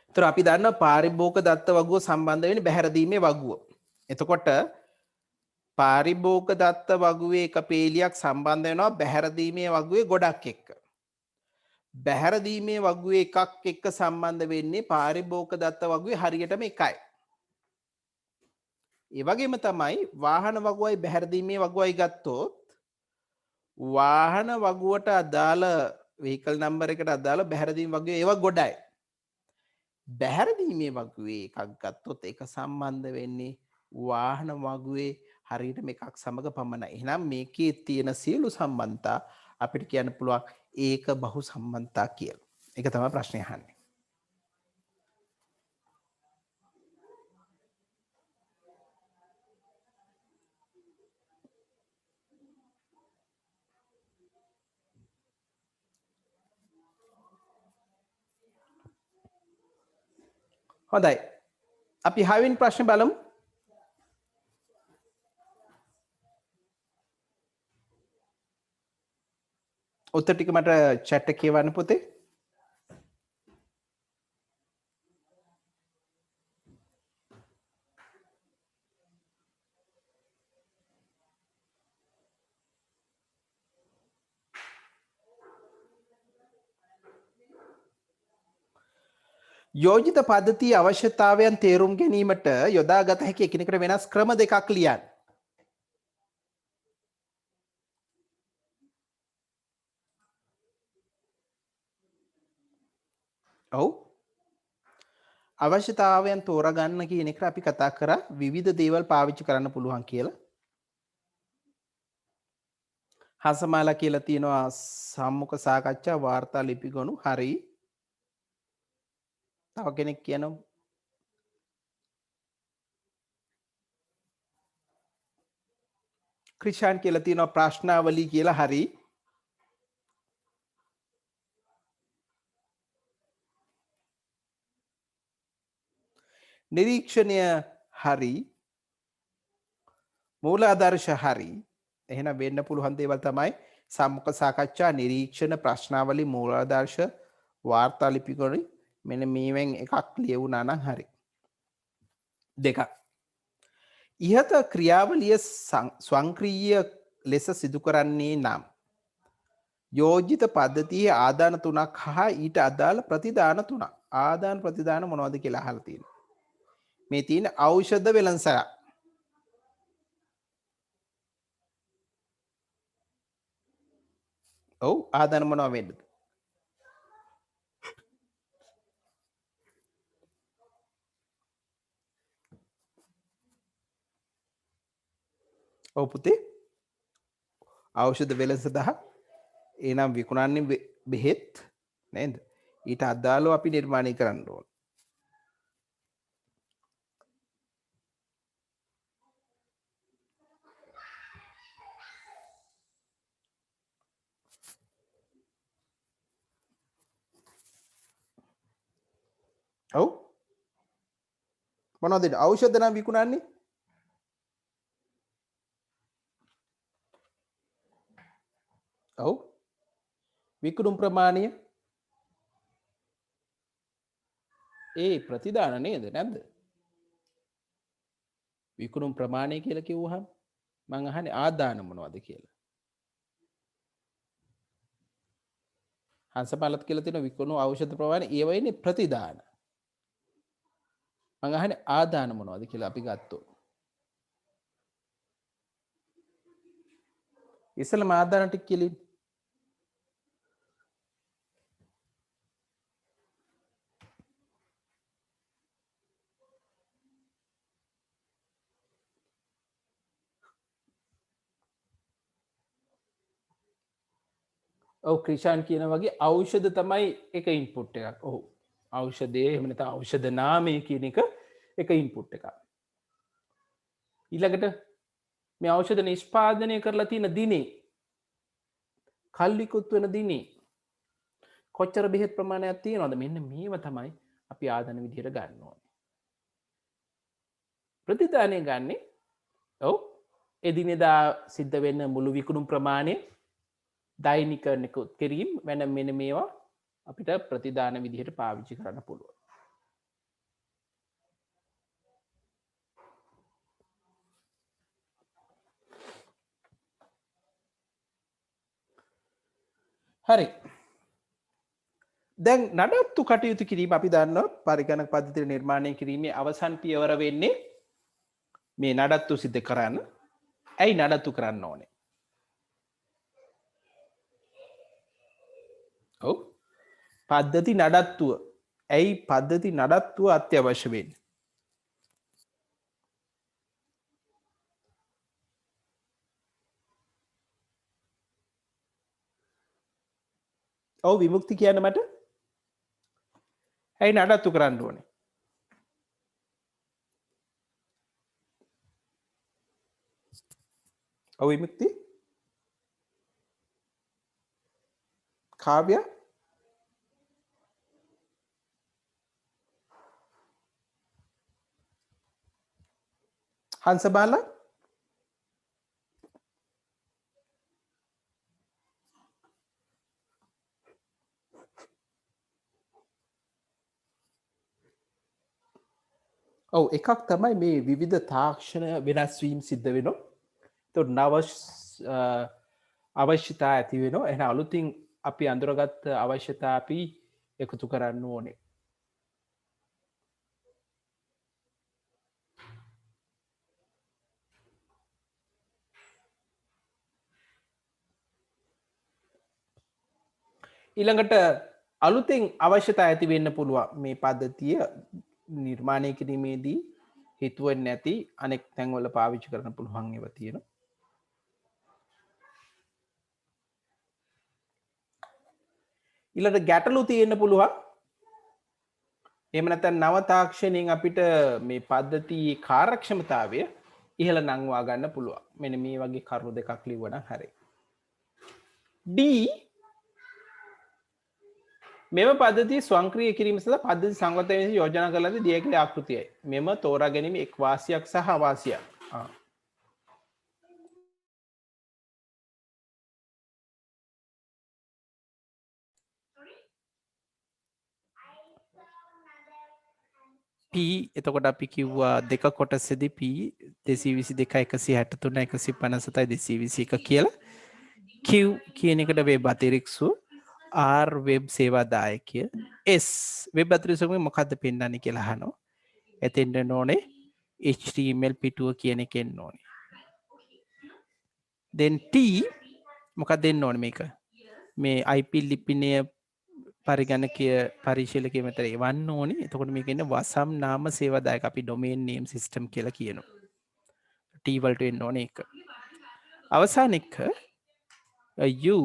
ඒතර අපි දන්නවා පාරිභෝග දත්ත වගුව සම්බන්ධ වෙන්නේ බැහැරදීමේ වගුව. එතකොට පාරිභෝග දත්ත වගුවේ එක පේලියක් සම්බන්ධ වෙනවා බැහැරදීමේ වගුවේ ගොඩක් එක්ක. බැහැරදීමේ වගුවේ එකක් එක්ක සම්බන්ධ වෙන්නේ පාරිභෝග දත්ත වගුවේ හරියටම එකයි. ඒ වගේම තමයි වාහන වගුවයි බැහැරදීමේ වගුවයි ගත්තොත් වාහන වගුවට අදාළ වෙහිකල් නම්බර් එකට අදාළ බැහැරදීම වගුවේ ඒවා ගොඩයි. බැහැරදීමේ වගුවේ එකක් ගත්තොත් ඒක සම්බන්ධ වෙන්නේ වාහන වගුවේ හරියටම එකක් සමග පමණයි. එහෙනම් මේකේ තියෙන සියලු සම්බන්ධතා අපිට කියන්න පුළුවන් ඒක බහු සම්බන්ධතා කියලා. ඒක තමයි ප්‍රශ්නේ අහන්නේ. හොඳයි. අපි 6 වෙනි ප්‍රශ්නේ බලමු. උත්තර ටික මට chat එකේ කියවන්න පුතේ. යෝජිත පද්ධතියේ අවශ්‍යතාවයන් තේරුම් ගැනීමට යොදාගත හැකි එකිනෙකට වෙනස් ක්‍රම දෙකක් ලියන්න. ඔව්. අවශ්‍යතාවයන් තෝරගන්න කියන එක අපි කතා කරා විවිධ දේවල් පාවිච්චි කරන්න පුළුවන් කියලා. හසමාලා කියලා තියෙනවා සම්මුඛ සාකච්ඡා වාර්තා ලිපිගොනු හරි. තව කෙනෙක් කියනවා ක්‍රිෂාන් කියලා තියෙනවා ප්‍රශ්නාවලි කියලා හරි. නිරීක්ෂණය හරි. මූලාදර්ශ හරි. එහෙනම් වෙන්න පුළුවන් දේවල් තමයි සම්මුඛ සාකච්ඡා නිරීක්ෂණ ප්‍රශ්නාවලි මූලාදර්ශ වාර්තා ලිපිගොනු මෙන්න මේවෙන් එකක් ලියවුණා නම් හරි. දෙකක්. ඉහත ක්‍රියාවලිය ස්වංක්‍රීය ලෙස සිදු කරන්නේ නම් යෝජිත පද්ධතියේ ආදාන තුනක් හා ඊට අදාළ ප්‍රතිදාන තුනක්. ආදාන ප්‍රතිදාන මොනවද කියලා අහලා තියෙනවා. මේ තියෙන ඖෂධ වෙළඳසැලක්. ඔව් ආදාන මොනව වෙන්නද? ඔව් පුතේ. ඖෂධ වෙළඳසදහ එනම් විකුණන්නේ බෙහෙත් නේද? ඊට අදාළව අපි නිර්මාණය කරන්න ඕන. ඔව් මොනවද ඖෂධ නම් විකුණන්නේ? ඔව් විකුණුම් ප්‍රමාණය ඒ ප්‍රතිදාන නේද නැද්ද? විකුණුම් ප්‍රමාණය කියලා කිව්වහම මං අහන්නේ ආදාන මොනවද කියලා. හංසපාලත් කියලා තියෙන විකුණු ඖෂධ ප්‍රමාණය ඒව ඉන්නේ ප්‍රතිදාන. මං අහන්නේ ආදාන මොනවද කියලා අපි ගත්තොත්. ඉස්සෙල්ලාම ආදාන ටික කියලා ඉන්නේ. ඔව් ක්‍රිෂාන් කියන වගේ ඖෂධ තමයි එක ඉන්පුට් එකක්. ඔව් ඖෂධය එහෙම නැත්නම් ඖෂධ නාමය කියන එක ඉන්පුට් එකක්. ඊළඟට මේ ඖෂධ නිෂ්පාදනය කරලා තියෙන දිනේ කල්ලිකුත් වෙන දිනේ කොච්චර බෙහෙත් ප්‍රමාණයක් තියෙනවද? මෙන්න මේව තමයි අපි ආදාන විදියට ගන්න ඕනේ. ප්‍රතිදානය ගන්නේ ඔව් එදිනෙදා සිද්ධ වෙන්න මුළු විකුණුම් ප්‍රමාණය දෛනික නිකුත් කිරීම වෙන මෙන්න මේවා අපිට ප්‍රතිදාන විදිහට පාවිච්චි කරන්න පුළුවන්. හරි. දැන් නඩත්තු කටයුතු කිරීම අපි දන්නවා පරිගණක පද්ධතිය නිර්මාණය කිරීමේ අවසන් පියවර වෙන්නේ මේ නඩත්තු සිද්ධ කරන්න. ඇයි නඩත්තු කරන්න ඕනේ? ඔව් පද්ධති නඩත්තුව. ඇයි පද්ධති නඩත්තුව අත්‍යවශ්‍ය වෙන්නේ? ඔව් විමුක්ති කියන්න මට. ඇයි නඩත්තු කරන්න ඕනේ? ඔව් විමුක්ති. කාව්‍ය හංසබාලා ඔව් එකක් තමයි මේ විවිධ තාක්ෂණ වෙනස් වීම සිද්ධ වෙනවා. ඒතකොට නව අවශ්‍යතා ඇති වෙනවා. එහෙනම් අලුතින් අපි අඳුරගත් අවශ්‍යතා අපි එකතු කරන්න ඕනේ. ඊළඟට අලුතෙන් අවශ්‍යතා ඇති වෙන්න පුළුවන් මේ පද්ධතිය නිර්මාණය කිරීමේදී හිතුවෙන්නේ නැති අනෙක් තැන්වල පාවිච්චි කරන්න පුළුවන් ඒවා තියෙනවා. ඊළඟට ගැටලු තියෙන්න පුළුවන්. එහෙම නැත්නම් නව තාක්ෂණයෙන් අපිට මේ පද්ධතියේ කාර්යක්ෂමතාවය ඉහළ නංවා ගන්න පුළුවන්. මෙන්න මේ වගේ කරුණු දෙකක් ලිව්වනම් හරියි. D මෙම පද්ධතිය ස්වංක්‍රීය කිරීම සඳහා පද්ධති සංවර්ධනය යෝජනා කළ ලද දියකෙළි ආකෘතියයි. මෙම තෝරා ගැනීම එක් වාසියක් සහ අවාසියක්. P එතකොට අපි කිව්වා දෙක කොටසෙදි P 222 163 157 221 කියලා. Q කියන එකට වෙබ් අතිරික්සු R වෙබ් සේවා දායකය. S වෙබ් අතිරික්සුවේ මොකද්ද පෙන්වන්නේ කියලා අහනවා. එතෙන්ට ඕනේ HTML පිටුව කියන එක එන්න ඕනේ. then T මොකක්ද දෙන්න ඕනේ මේක? මේ IP ලිපිනය පරිගණකය පරිශීලකය මත එවන්න ඕනේ. එතකොට මේක ඉන්නේ වසම් නාම සේවාදායක අපි domain name system කියලා කියනවා. T වලට එන්න ඕනේ ඒක. අවසාන එක U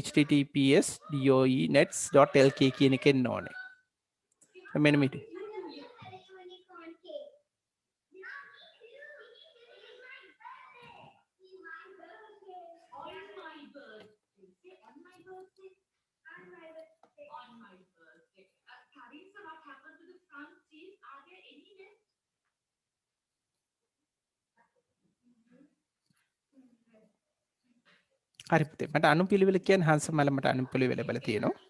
https doenets.lk කියන එක එන්න ඕනේ. මෙන්න මේක. හරි පුතේ මට අනුපිළිවෙල කියන්නේ හංසමල මට අනුපිළිවෙල බල තියෙනවා.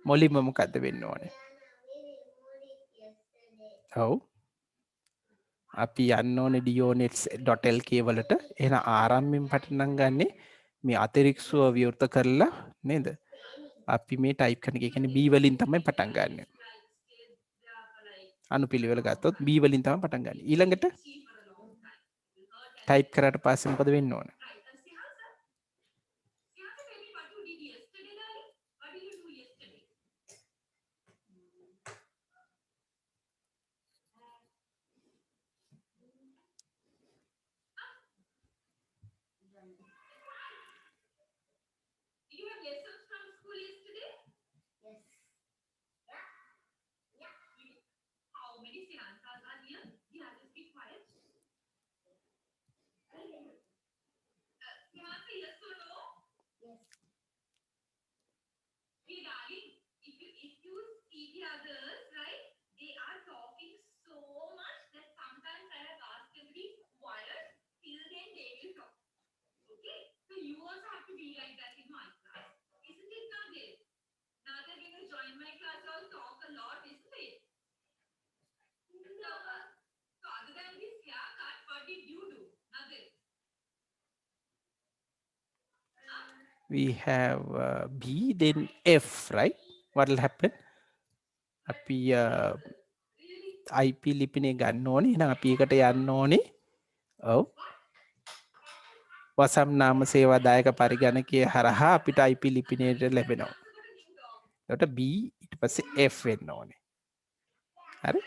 මුලින්ම මොකද්ද වෙන්න ඕනේ? ඔව් අපි යන්න ඕනේ dionets.lk වලට. එහෙනම් ආරම්භයෙන් පටන් ගන්නෙ මේ අතිරික්ෂව විවෘත කරලා නේද? අපි මේ ටයිප් කරන එක. ඒ කියන්නේ b වලින් තමයි පටන් ගන්නෙ. අනුපිළිවෙල ගත්තොත් b වලින් තමයි පටන් ගන්නෙ. ඊළඟට ටයිප් කරාට පස්සේ මොකද වෙන්න ඕන? We have B, then F, right? What will happen? අපි IP ලිපිනේ ගන්න ඕනේ. එහෙනම් අපි එකට යන්න ඕනේ. ඔව්. වසම් නාම සේවා දායක පරිගණකයේ හරහා අපිට IP ලිපිනයට ලැබෙනවා. එතකොට B ඊට පස්සේ F වෙන්න ඕනේ. හරි?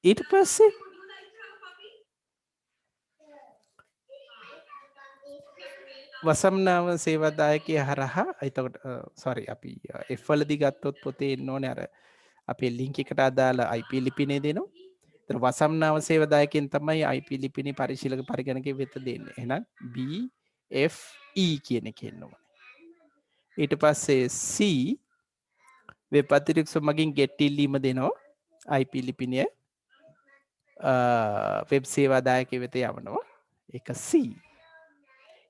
ඊට පස්සේ වසම් නාම සේවා දායකයේ හරහා එතකොට sorry අපි F වලදී ගත්තොත් පොතේ එන්න ඕනේ අර අපේ ලින්ක් එකට අදාළ IP ලිපිනේ දෙනවා. ඒතර වසම් නාම සේවා දායකයන් තමයි IP ලිපිනේ පරිශීලක පරිගණකයේ වෙත දෙන්නේ. එහෙනම් B F E කියන එක එන්න ඕනේ. ඊට පස්සේ C වෙබ් අතිරික්ෂ මගින් get ඉල්ලීම දෙනවා. IP ලිපිනය වෙබ් සේවා දායකයෙකු වෙත යවනවා. ඒක C.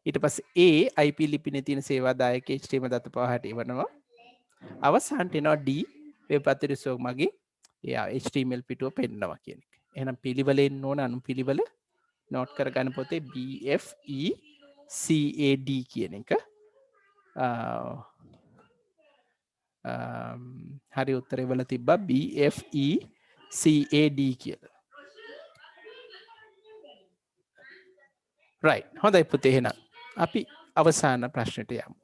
ඊට පස්සේ A IP ලිපිනේ තියෙන සේවා දායකයේ HTML දත පහට එවනවා. අවසානට එනවා D වෙබ් අතිරික්ෂ මගින් එයා HTML පිටුව පෙන්නනවා කියන එක. එහෙනම් පිළිවෙලෙන් ඕන අනුපිළිවෙල නෝට් කරගන්න පොතේ BFECAD කියන එක. හරි උත්තරේ වල තිබ්බා BFECAD කියලා. right හොඳයි පුතේ එහෙනම් අපි අවසාන ප්‍රශ්නෙට යමු.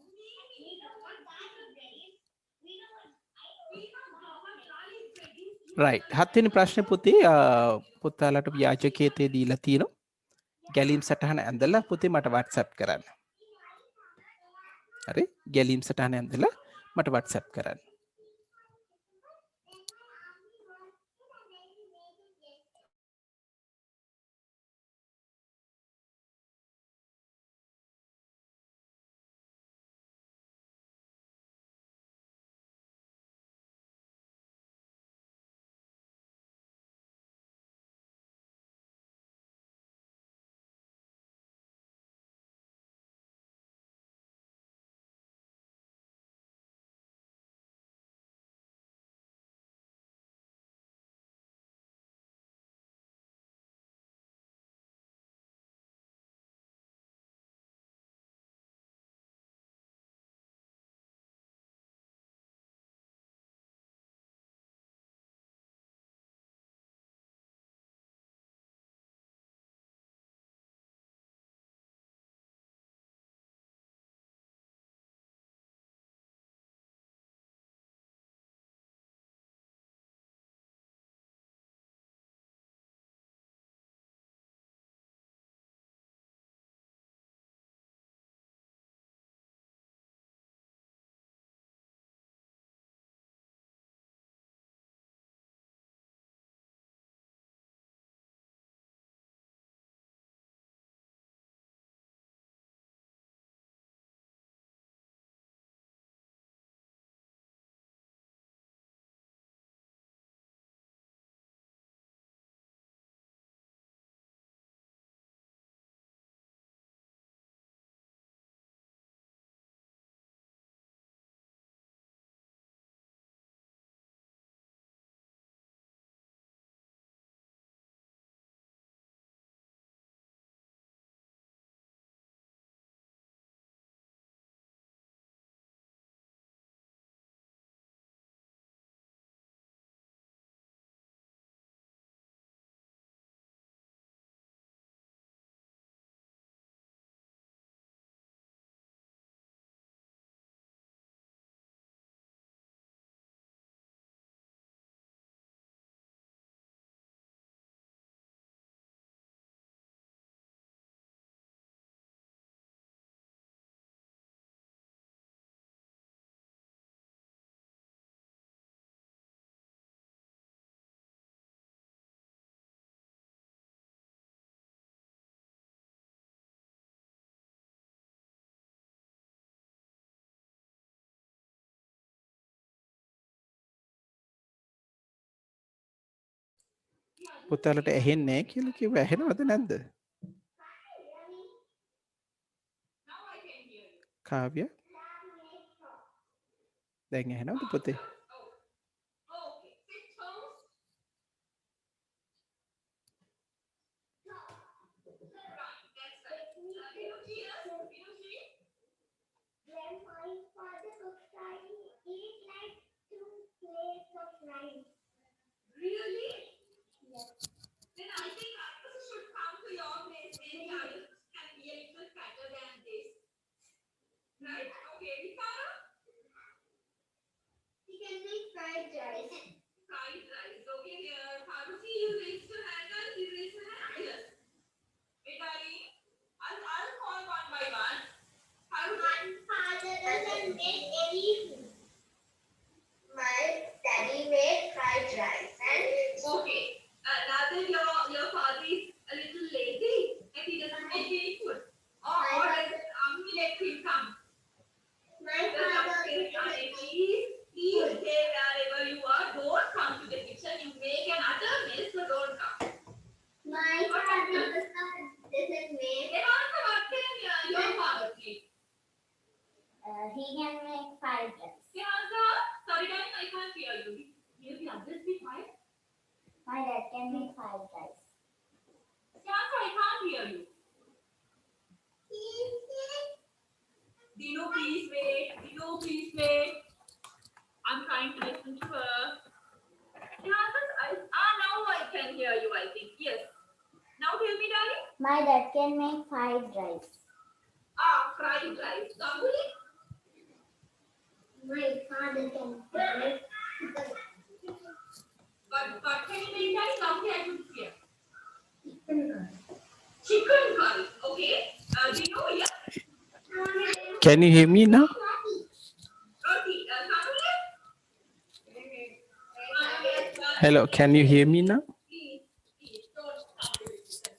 right හත්වෙනි ප්‍රශ්නේ පුතේ පුතාලට ව්‍යාජකයේ දීලා තියෙනවා. ගැලීම් සටහන ඇඳලා පුතේ මට WhatsApp කරන්න. හරි ගැලීම් සටහන ඇඳලා මට WhatsApp කරන්න. පුතාලට ඇහෙන්නේ නැහැ කියලා කිව්ව ඇහෙනවද නැද්ද? කාව්‍ය දැන් ඇහෙනවද පුතේ? When my father cooks, I eat like 2 plates of rice. Really? Yes. Then I think I also should come to your place. Maybe I can be a little fatter than this. Right? Okay, Ricardo? He can make fried rice. Fried rice. Okay, Haruki, you raised your hand. You raised your hand. Yes. Wait, darling. I'll call one by one. My father doesn't make any food. My daddy made fried rice and okay. Now then your father is a little lazy and he doesn't make any food. Or we let him come. My father please stay wherever you are. Don't come to the kitchen. You make another mess, so don't come. My father doesn't make. Then also what can your father please? He can make fried rice. Sorry, darling, I can't hear you. Maybe others be quiet. My dad can make fried rice. I can't hear you. Dino, please wait. I'm trying to listen to her. Now I can hear you, I think. Yes. Now tell me, darling. My dad can make fried rice. Fried rice. Ganguli? My father can make. But can you make that? Ganguli, I couldn't hear. Chicken curry. Okay. Dino, yeah. Can you hear me now? Roti. Ganguli? Hello, can you hear me now? Please don't come to the kitchen.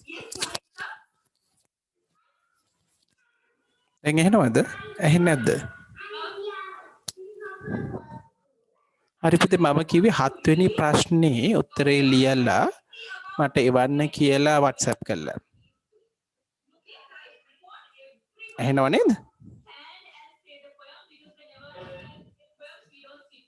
Yes, දැන් ඇහෙනවද? ඇහෙන්නේ නැද්ද? හරි පුතේ මම කිව්වේ 7 වෙනි ප්‍රශ්නේ උත්තරේ ලියලා මට එවන්න කියලා WhatsApp කළා. ඇහෙනව නේද? and say the poem because whenever we don't speak